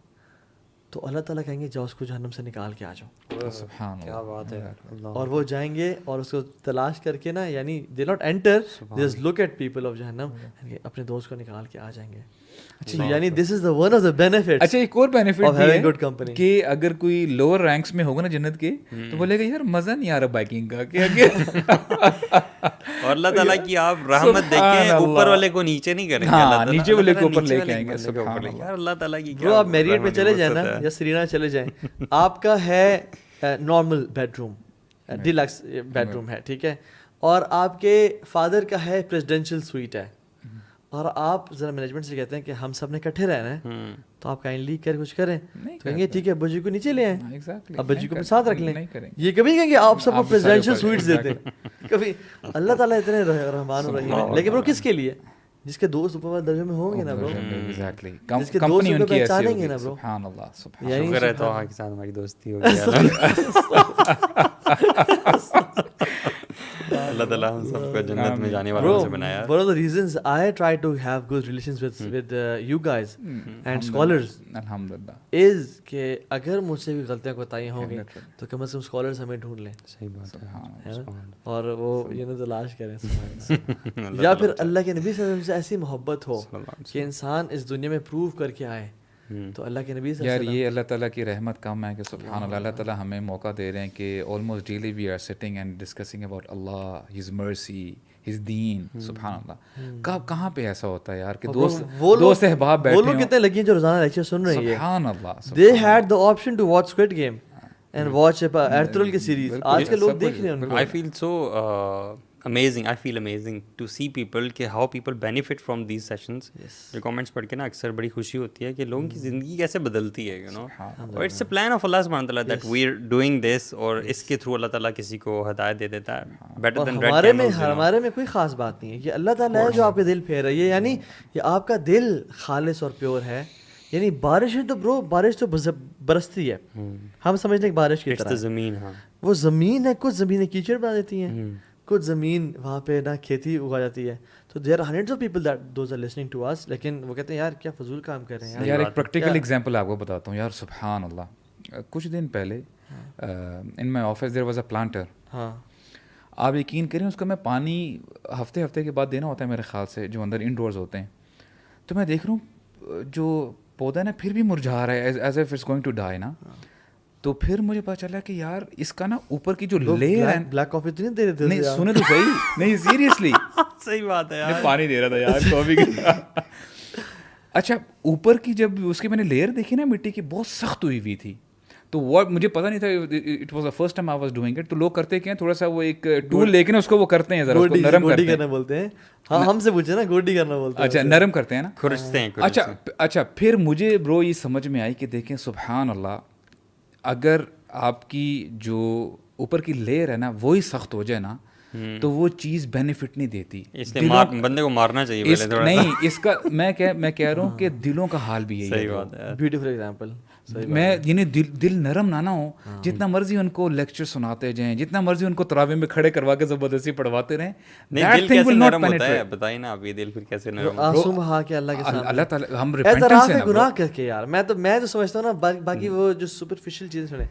تو اللہ تعالیٰ کہیں گے جاؤ اس کو جہنم سے نکال کے آ جاؤ. سبحان کیا بات ہے. اور وہ جائیں گے اور اس کو تلاش کر کے نا, یعنی they not enter, they just look at people of جہنم, اپنے دوست کو نکال کے آ جائیں گے. اچھا, یعنی this is the one of the benefits. اچھا, ایک اور بینیفٹ بھی ہے گڈ کمپنی کہ اگر کوئی لوور رینکس میں ہوگا نا جنت کے, تو بولے گا یار مزہ نہیں آ رہا بائکنگ کا, اور اللہ تعالیٰ کی آپ رحمت دیکھیں, اوپر والے کو نیچے نہیں کریں گے, نیچے والے کو اوپر لے کے آئیں گے. یار اللہ تعالیٰ کی وہ آپ میریٹ پہ چلے جائیں نا یا سرینا چلے جائیں, آپ کا ہے normal bed room, deluxe bed room ہے, ٹھیک ہے, اور آپ کے فادر کا ہے پریزیڈینشیل سویٹ ہے, اور آپ ذرا مینجمنٹ سے کہتے ہیں کہ ہم سب نے اکٹھے رہنا ہے, تو آپ کائنڈلی کر کچھ کریں, کہیں گے ٹھیک ہے ابو جی کو نیچے لے آئیں, ابو جی کو ساتھ رکھ لیں. یہ کبھی کہیں گے آپ سب کو پریزیڈینشیل سویٹس دیتے ہیں کبھی. اللہ تعالیٰ اتنے رحمان الرحیم ہے, لیکن وہ کس کے لیے, جس کے دوست اوپر والے درجے میں ہوں گے نا برو, جس کے دوست ان کو پہچانیں گے نا برو. سبحان اللہ, شکر ہے تو کے ساتھ ہماری دوستی ہو گئی. اللہ تعالیٰ ہم سب کو جنت میں جانے والوں سے بنایا. One of the reasons I try to have good relations with you guys and scholars الحمدللہ is کہ اگر مجھ سے بھی غلطیاں کوتاہیاں ہوں گی تو کم از کم اسکالرس ہمیں ڈھونڈ لیں. صحیح بات ہے, اور وہ یہ نہ تلاش کریں, یا پھر اللہ کے نبی صلی اللہ علیہ وسلم سے ایسی محبت ہو کہ انسان اس دنیا میں پروو کر کے آئے, تو اللہ کے نبی یار یہ اللہ تعالیٰ کی رحمت کم ہے کہ سبحان اللہ, اللہ تعالیٰ ہمیں موقع دے رہے ہیں کہ almost daily we are sitting and discussing about Allah, his mercy, his دین. سبحان اللہ, کہاں پہ ایسا ہوتا ہے یار کہ دوست احباب بیٹھے, وہ لوگ کتنے لگی ہیں جو روزانہ لیکچر سن رہے ہیں. سبحان اللہ, they had the option to watch Squid Game and watch ایرترل کی سیریز. آج کے لوگ دیکھ رہے ہیں ان کو. I feel so amazing, I feel amazing to see people کہ how people benefit from these sessions. جو کامنٹس پڑھ کے نا اکثر بڑی خوشی ہوتی ہے کہ لوگوں کی زندگی کیسے بدلتی ہے, you know, اور it's a plan of Allah subhanahu wa ta'ala that we're doing this, اور اس کے تھرو اللہ تعالیٰ کسی کو ہدایت دے دیتا ہے better than red candles. ہمارے میں کوئی خاص بات نہیں ہے, یہ اللہ تعالیٰ ہے جو آپ کے دل پھیر رہی ہے, یعنی یہ آپ کا دل خالص اور پیور ہے. یعنی بارش ہے تو برو, بارش تو برستی ہے, ہم سمجھتے ہیں کہ بارش کی طرح زمین, ہاں وہ زمین ہے, کچھ زمینیں کیچڑ بنا دیتی ہیں, کچھ زمین وہاں پہ نا کھیتی اگا جاتی ہے. تو there are hundreds of people that those are listening to us, لیکن وہ کہتے ہیں یار کیا فضول کام کر رہے ہیں. یار ایک پریکٹیکل ایگزامپل آپ کو بتاتا ہوں یار, سبحان اللہ, کچھ دن پہلے in my office there was a planter. ہاں, آپ یقین کریں اس کو میں پانی ہفتے کے بعد دینا ہوتا ہے میرے خیال سے, جو اندر انڈورز ہوتے ہیں. تو میں دیکھ رہا ہوں جو پودا ہے نا پھر بھی مرجھا رہا ہے, as if it's going to die نا. تو پھر مجھے پتا چلا کہ یار اس کا نا اوپر کی جو لیئر ہے, بلیک کافی تو نہیں دے رہے تھے, نہیں سنے تو صحیح, نہیں سیریسلی صحیح بات ہے یار, پانی دے رہا تھا یار کافی کا. اچھا, اوپر کی جب اس کی میں نے لیئر دیکھی نا مٹی کی, بہت سخت ہوئی تھی. تو وہ مجھے پتا نہیں تھا, it was the first time I was doing it. تو لوگ کرتے کیا ہیں, تھوڑا سا وہ ایک ٹول لے کے نا اس کو وہ کرتے ہیں, ذرا اس کو نرم کرتے ہیں, بولتے ہیں. ہاں ہم سے پوچھے نا گوڈی کرنا بولتے ہیں. اچھا, نرم کرتے ہیں نا, کھرچتے ہیں. اچھا پھر مجھے برو یہ سمجھ میں آئی کہ دیکھیں سبحان اللہ, اگر آپ کی جو اوپر کی لیئر ہے نا وہی سخت ہو جائے نا, تو وہ چیز بینیفٹ نہیں دیتی. اس لیے بندے کو مارنا چاہیے پہلے تھوڑا. نہیں اس کا میں کہہ رہا ہوں کہ دلوں کا حال بھی یہی ہے. صحیح بات ہے. Beautiful example. میں یعنی دل نرم نہ ہو, جتنا مرضی ان کو لیکچر سناتے جائیں, جتنا مرضی ان کو تراویح میں کھڑے کروا کے زبردستی پڑھواتے رہیں, دل کیسے نرم ہوتا ہے بتائیے نا آپ, یہ دل پھر کیسے نرم آنسو بہا کے اللہ کے سامنے اللہ تعالی ہم ریپینٹنس ہے گناہ کر کے یار. میں تو سمجھتا ہوں نا, باقی وہ جو سپرفیشل چیزیں سنیں,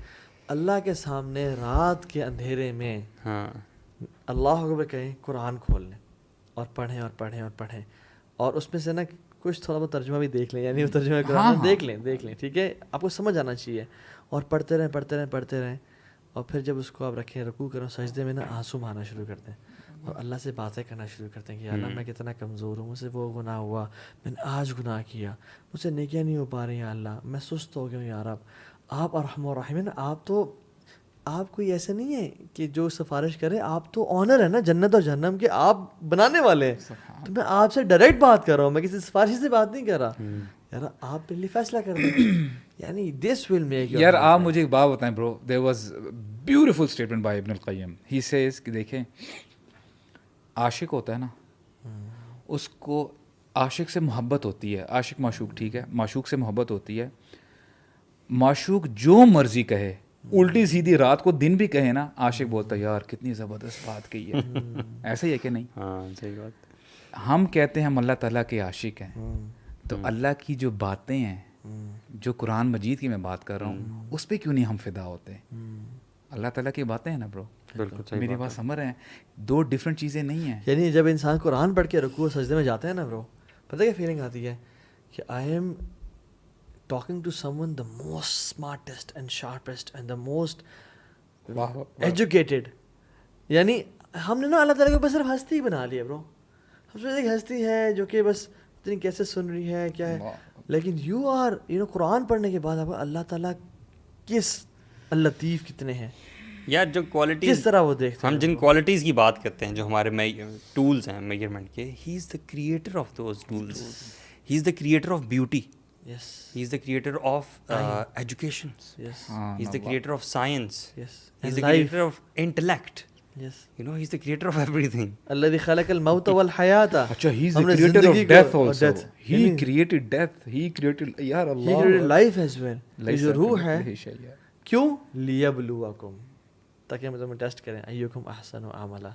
اللہ کے سامنے رات کے اندھیرے میں اللہ اکبر کہیں, قرآن کھول لیں اور پڑھیں اور پڑھیں اور پڑھیں, اور اس میں سے نا کچھ تھوڑا بہت ترجمہ بھی دیکھ لیں, یعنی وہ ترجمہ قرآن دیکھ لیں, ٹھیک ہے, آپ کو سمجھ آنا چاہیے, اور پڑھتے رہیں, اور پھر جب اس کو آپ رکھیں, رکوع کریں, سجدے میں نا آنسو بہانا شروع کرتے ہیں اور اللہ سے باتیں کرنا شروع کرتے ہیں کہ اللہ میں کتنا کمزور ہوں, مجھ سے وہ گناہ ہوا, میں نے آج گناہ کیا, مجھ سے نیکیاں نہیں ہو پا رہی ہیں اللہ, میں سست ہو گیا ہوں یار. آپ ارحم الراحمین, آپ کوئی ایسے نہیں ہے کہ جو سفارش کرے, آپ تو آنر ہے نا جنت اور جہنم کے, آپ بنانے والے ہیں, تو میں آپ سے ڈائریکٹ بات کر رہا ہوں, میں کسی سفارشی سے بات نہیں کر رہا یار, آپ پہلے فیصلہ کر دیں, یعنی دس ول میک یار. آپ مجھے ایک بات بتائیں برو, there was beautiful statement by ابن القیم. ہی سیز کہ دیکھیں عاشق ہوتا ہے نا, اس کو عاشق سے محبت ہوتی ہے, عاشق معشوق, ٹھیک ہے, معشوق سے محبت ہوتی ہے, معشوق جو مرضی کہے, الٹی سیدھی رات کو دن بھی کہے نا, عاشق بولتا ہے یار کتنی زبردست بات کہی ہے. ایسا ہی ہے کہ نہیں؟ ہاں صحیح بات. ہم کہتے ہیں ہم اللہ تعالیٰ کے عاشق ہیں, تو اللہ کی جو باتیں ہیں, جو قرآن مجید کی میں بات کر رہا ہوں, اس پہ کیوں نہیں ہم فدا ہوتے؟ اللہ تعالیٰ کی باتیں ہیں نا برو, بالکل میری بات سمجھ رہے ہیں, دو ڈفرینٹ چیزیں نہیں ہیں. یعنی جب انسان قرآن پڑھ کے رکوع سجدے میں جاتے ہیں نا برو, پتہ کیا فیلنگ آتی ہے کہ I am talking to someone the most smartest and sharpest and the most educated. یعنی ہم نے نا اللہ تعالیٰ کے اوپر صرف ہستی بنا لی ہے برو, ہم سے ایک ہستی ہے جو کہ بس اتنی کیسے سن رہی ہے کیا ہے, لیکن یو آر قرآن پڑھنے کے بعد آپ کو اللہ تعالیٰ کس لطیف کتنے ہیں یار, جو کوالٹیز کس طرح وہ دیکھتے ہیں. ہم جن کوالٹیز کی بات کرتے ہیں جو ہمارے ٹولز ہیں میجرمنٹ کے, he is the creator of those tools, he is the creator of beauty, Yes. He is the creator of education. Yes. He is the creator of science. Yes. He is the creator of intellect. Yes. He is the creator of everything. الذي خلق الموت والحياة. اچھا, he is the creator of death also. He created death. He created یار اللہ. He created life as well. یہ جو روح ہے, کیوں؟ لیبلوکم, تاکہ ہم تمہیں ٹیسٹ کریں, ایکم احسن عملا,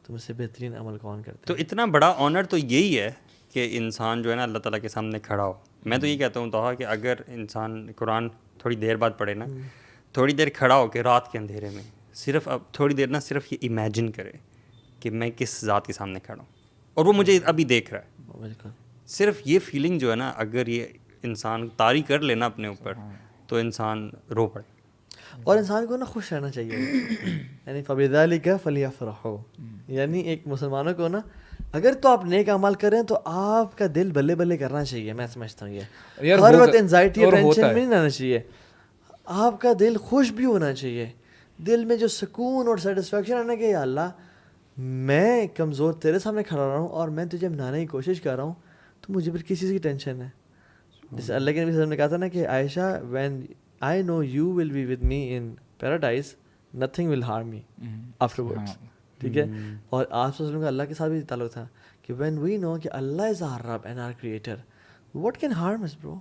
تم سے بہترین عمل کون کرتے ہیں. تو اتنا بڑا آنر تو یہی ہے کہ انسان جو ہے نا اللہ تعالیٰ کے سامنے کھڑا ہو. میں تو یہ کہتا ہوں کہ اگر انسان قرآن تھوڑی دیر بعد پڑھے نا, تھوڑی دیر کھڑا ہو کے رات کے اندھیرے میں, صرف اب تھوڑی دیر نا صرف یہ امیجن کرے کہ میں کس ذات کے سامنے کھڑا ہوں اور وہ مجھے ابھی دیکھ رہا ہے. بالکل, صرف یہ فیلنگ جو ہے نا, اگر یہ انسان طاری کر لینا اپنے اوپر, تو انسان رو پڑے. اور انسان کو نا خوش رہنا چاہیے, یعنی فبذالک فلیفرحوا, یعنی ایک مسلمانوں کو نا اگر تو آپ نیک عمل کریں تو آپ کا دل بلے بلے کرنا چاہیے. میں سمجھتا ہوں یہ ہر وقت انزائٹی اور ٹینشن میں نہیں آنا چاہیے, آپ کا دل خوش بھی ہونا چاہیے, دل میں جو سکون اور سیٹسفیکشن آنا کہ یا اللہ میں کمزور تیرے سامنے کھڑا رہا ہوں اور میں تجھے منانے کی کوشش کر رہا ہوں, تو مجھے پھر کس چیز کی ٹینشن ہے. جیسے اللہ کے نبی صلی اللہ علیہ وسلم نے کہا تھا نا کہ عائشہ when I know you will be with me in paradise, nothing will harm me afterwards. ٹھیک ہے, اور آپ صلی اللہ علیہ وسلم کا اللہ کے ساتھ بھی تعلق تھا کہ when we know کہ اللہ is our Rabb and our creator, what can harm us bro,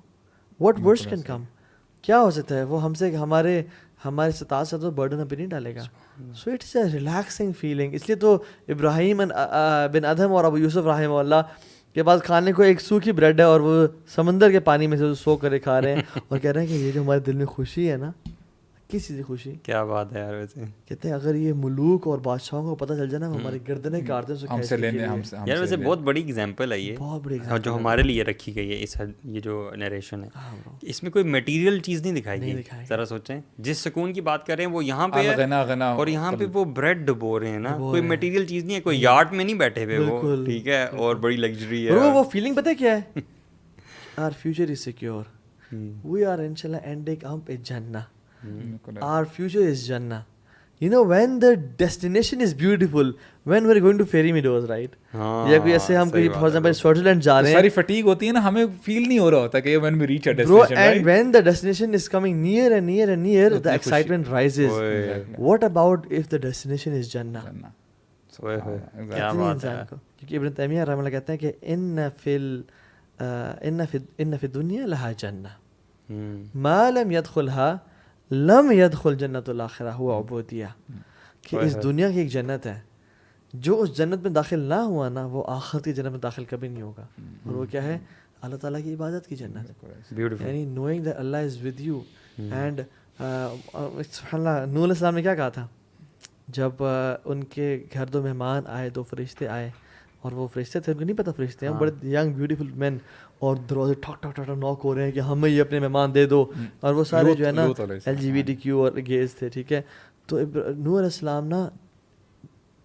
what worst can come, کیا ہو سکتا ہے وہ ہم سے ہمارے ستاز سے تو برڈن پہ نہیں ڈالے گا. So it's a relaxing feeling. اس لیے تو ابراہیم بن ادہم اور ابو یوسف رحمہ اللہ کے پاس کھانے کو ایک سوکھی بریڈ ہے اور وہ سمندر کے پانی میں سے سو کرے کھا رہے ہیں اور کہہ رہے ہیں کہ یہ جو ہمارے دل میں خوشی ہے نا, کس چیز کی خوشی, کیا بات ہے یار. ویسے کہتے ہیں اگر یہ ملوک اور بادشاہوں کو پتہ چل جائے نا ہماری گردنیں کاٹتے ہیں ہم سے لینے یار. ویسے بہت بڑی ایگزامپل ہے یہ, بہت بڑی جو ہمارے لیے رکھی گئی ہے. اس یہ جو نیریشن ہے اس میں کوئی میٹیریل چیز نہیں دکھائی گئی. ذرا سوچیں, جس سکون کی بات کر رہے ہیں وہ یہاں پہ ہے اور یہاں پہ وہ بریڈ ڈبو رہے ہیں نا, کوئی میٹیریل چیز نہیں ہے, کوئی یارڈ میں نہیں بیٹھے ہوئے وہ, ٹھیک ہے, اور بڑی لگژری ہے. وہ فیلنگ پتہ کیا ہے, our future is secure, we are inshallah ending up in Jannah. Our future is Jannah. You know when the destination is beautiful, when we're going to fairy meadows, right? یا کوئی ایسے ہم کوئی for example سوئٹزرلینڈ جا رہے ہیں, ساری fatigue ہوتی ہے نا, ہمیں فیل نہیں ہو رہا ہوتا کہ when we reach a destination, bro, and when the destination is coming near and near and near, the excitement rises. What about if the destination is Jannah? اوئے ہوئے، کیا اتنی بات انسان ہے. کو، کیونکہ ابن تیمیہ رحمہ اللہ کہتے ہیں کہ ان فی الدنیا لہا جنہ ما لم يدخلها لم يدخل جنت الاخرہ ہوا عبودیہ، کہ اس دنیا کی ایک جنت ہے، جو اس جنت میں داخل نہ ہوا نا وہ آخرت کی جنت میں داخل کبھی نہیں ہوگا. اور وہ کیا ہے؟ اللہ تعالیٰ کی عبادت کی جنت، بیوٹیفل. یعنی knowing that Allah is with you. And سبحان اللہ، نوح علیہ السلام نے کیا کہا تھا جب ان کے گھر دو مہمان آئے، دو فرشتے آئے، اور وہ فرشتے تھے، ان کو نہیں پتا فرشتے ہیں، بڑے ینگ بیوٹیفل مین، اور دروازے ٹھک ٹھک ٹھک ناک ہو رہے ہیں کہ ہمیں یہ اپنے مہمان دے دو، اور وہ سارے جو ہے نا LGBT اور گیز تھے. ٹھیک ہے، تو نوح علیہ السلام نا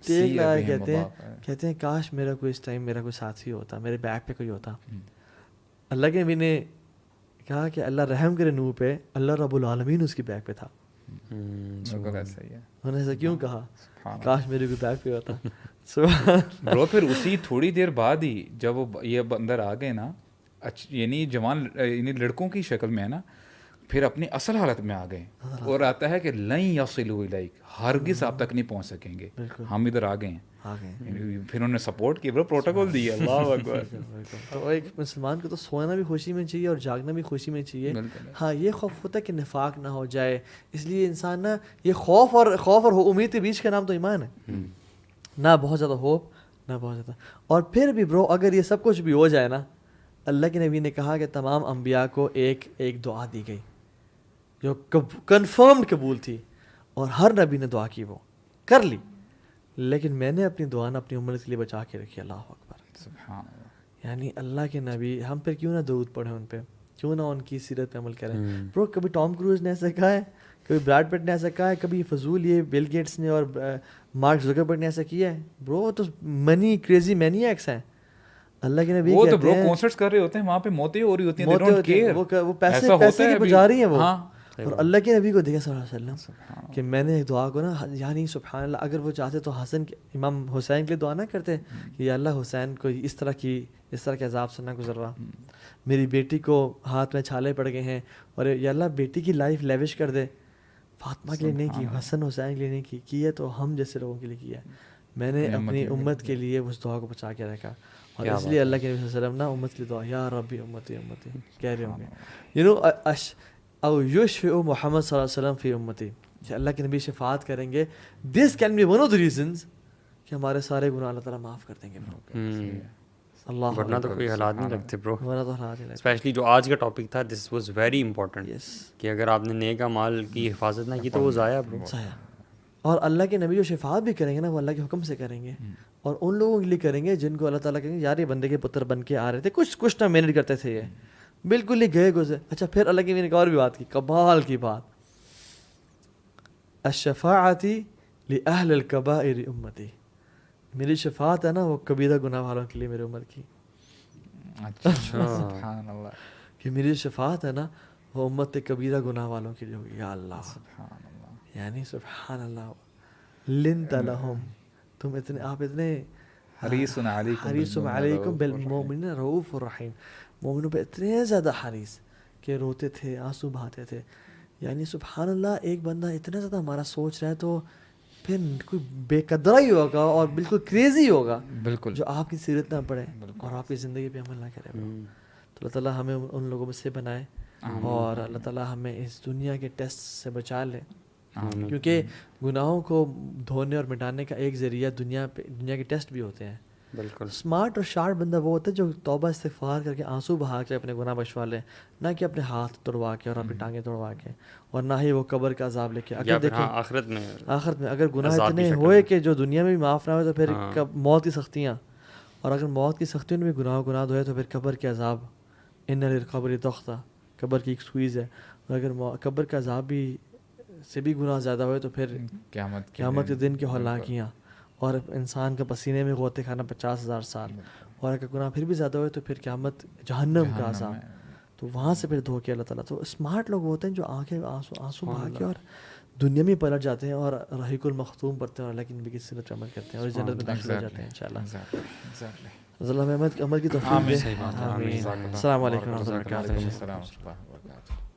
دیکھ لگا، کہتے ہیں کاش میرا کوئی اس ٹائم میرا کوئی ساتھی ہوتا، میرے بیک پہ کوئی ہوتا. اللہ کے نبی نے کہا کہ اللہ رحم کرے نوح پہ، اللہ رب العالمین اس کی بیک پہ تھا. انہوں نے ایسا کیوں کہا؟ کاش میرے کوئی بیک پہ ہوتا. برو پھر اسی تھوڑی دیر بعد ہی جب وہ یہ اندر آ گئے نا، یعنی جوان یعنی لڑکوں کی شکل میں ہے نا، پھر اپنی اصل حالت میں آ گئے، اور آتا ہے کہ لن یصلوا الیک، ہرگز آپ تک نہیں پہنچ سکیں گے، ہم ادھر آ گئے ہیں. پھر انہوں نے سپورٹ کیا، برو پروٹوکول دیا. اللہ اکبر. تو ایک مسلمان کو تو سونا بھی خوشی میں چاہیے اور جاگنا بھی خوشی میں چاہیے. ہاں یہ خوف ہوتا ہے کہ نفاق نہ ہو جائے، اس لیے انسان نا یہ خوف اور امید کے بیچ کا نام تو ایمان ہے. نہ بہت زیادہ ہوپ، نہ بہت زیادہ. اور پھر بھی برو اگر یہ سب کچھ بھی ہو جائے نا، اللہ کے نبی نے کہا کہ تمام انبیاء کو ایک دعا دی گئی جو کنفرمڈ قبول تھی، اور ہر نبی نے دعا کی، وہ کر لی، لیکن میں نے اپنی دعا اپنی امت کے لیے بچا کے رکھی. اللہ اکبر. سبحان اللہ. یعنی اللہ کے نبی، ہم پھر کیوں نہ درود پڑھیں ان پہ، کیوں نہ ان کی سیرت پہ عمل کریں. برو کبھی ٹام کروز نے ایسا کہا ہے، کبھی براد پٹ نے ایسا کہا ہے، کبھی فضول یہ بل گیٹس نے اور مارک زکربرگ نے ایسا کیا ہے. برو تو منی کریزی مینیاکس ہیں. اللہ کے نبی وہ کہتے تو برو ہیں کنسرٹس کر رہے ہوتے ہیں، وہاں پہ موتیں ہو رہی ہوتی ہیں، they don't care. وہ پیسے کی بجا رہی ہیں وہ. ہاں. اور اللہ کے نبی کو دیکھا صلی اللہ علیہ وسلم کہ میں نے ایک دعا کو نا، یعنی سبحان اللہ، اگر وہ چاہتے تو حسن امام حسین کے لیے دعا نہ کرتے کہ یا اللہ حسین کو اس طرح کے عذاب سے نہ گزروا، میری بیٹی کو ہاتھ میں چھالے پڑ گئے ہیں، اور یا اللہ بیٹی کی لائف لیوش کر دے. فاطمہ کے لیے نہیں کی، حسن حسین کے لیے نہیں کی ہے تو ہم جیسے لوگوں کے لیے کیا ہے. میں نے اپنی امت کے لیے اس دعا کو بچا کے رکھا، اور اس لیے اللہ کے نبی صلی اللہ علیہ وسلم نا امت کی دعا یا ربی امتی امتی کہہ رہے ہوں گے. یو نو او یشفع محمد صلی اللہ علیہ وسلم فی امتی، کہ اللہ کے نبی شفاعت کریں گے. This can be one of the reasons کہ ہمارے سارے گناہ اللہ تعالیٰ معاف کر دیں گے. اللہ ورنہ تو کوئی حالات نہیں لگتے برو. ورنہ تو حالات نہیں لگتے. اسپیشلی جو آج کا ٹاپک تھا، دس واز ویری امپورٹنٹ، کہ اگر آپ نے نیک اعمال کی حفاظت نہ کی تو وہ ضائع برو. اور اللہ کے نبی جو شفاعت بھی کریں گے نا، وہ اللہ کے حکم سے کریں گے، اور ان لوگوں کے لیے کریں گے جن کو اللہ تعالیٰ کہیں گے یار یہ بندے کے پتر بن کے آ رہے تھے، کچھ نہ محنت کرتے تھے، یہ بالکل ہی گئے گزرے. اچھا پھر اللہ کی میں نے ایک اور بھی بات کی، کمال کی بات، الشفاعتی لأہل الکبائر امتی، میری شفاعت ہے نا وہ کبیرہ گناہ والوں کے لیے میری امت کی. سبحان اللہ. کہ میری شفاعت ہے نا وہ امت کبیرہ گناہ والوں کے لیے ہوگی. یا اللہ سبحان اللہ. یعنی سبحان اللہ. لنت لہم، تم اتنے، آپ اتنے حریص علیکم بالمؤمنین رؤوف الرحیم، مومنوں پہ اتنے زیادہ حریص کہ روتے تھے، آنسو بہاتے تھے. یعنی سبحان اللہ، ایک بندہ اتنا زیادہ ہمارا سوچ رہا ہے تو پھر کوئی بے قدرہ ہی ہوگا اور بالکل کریزی ہوگا بالکل، جو آپ کی سیرت نہ پڑھے اور آپ کی زندگی پہ عمل نہ کرے. تو اللہ تعالیٰ ہمیں ان لوگوں میں سے بنائے، اور اللہ تعالیٰ ہمیں اس دنیا کے ٹیسٹ سے بچا لے، کیونکہ گناہوں کو دھونے اور مٹانے کا ایک ذریعہ دنیا کے ٹیسٹ بھی ہوتے ہیں. بالکل. اسمارٹ اور شارپ بندہ وہ ہوتا ہے جو توبہ استغفار کر کے آنسو بہا کے اپنے گناہ بچوا لے، نہ کہ اپنے ہاتھ توڑوا کے اور اپنی ٹانگیں توڑوا کے، اور نہ ہی وہ قبر کا عذاب لے کے. اگر دیکھیں آخرت میں اگر گناہ اتنے ہوئے کہ جو دنیا میں بھی معاف نہ ہوئے تو پھر موت کی سختیاں، اور اگر موت کی سختیوں میں بھی گناہ دھوئے تو پھر قبر کے عذاب. ان للقبر ضغطہ، قبر کی ایک سوئز ہے، اور اگر قبر کا عذاب بھی سے بھی گناہ زیادہ ہوئے تو پھر قیامت کے دن کی ہلاکیاں، اور انسان کا پسینے میں غوطے کھانا 50,000 سال، اور اگر گناہ پھر بھی زیادہ ہوئے تو پھر قیامت جہنم کا عذاب. تو وہاں سے پھر دھو کے اللہ تعالیٰ. تو اسمارٹ لوگ ہوتے ہیں جو آنکھیں آنسو بہا کے اور دنیا میں پلٹ جاتے ہیں اور رحیق المختوم پڑھتے ہیں اور اللہ کی نبی کی سنت پر عمل کرتے ہیں اور جنت میں داخل ہو جاتے ہیں انشاءاللہ. اللہ عمل کی توفیق دے. السلام علیکم ورحمۃ اللہ وبرکاتہ.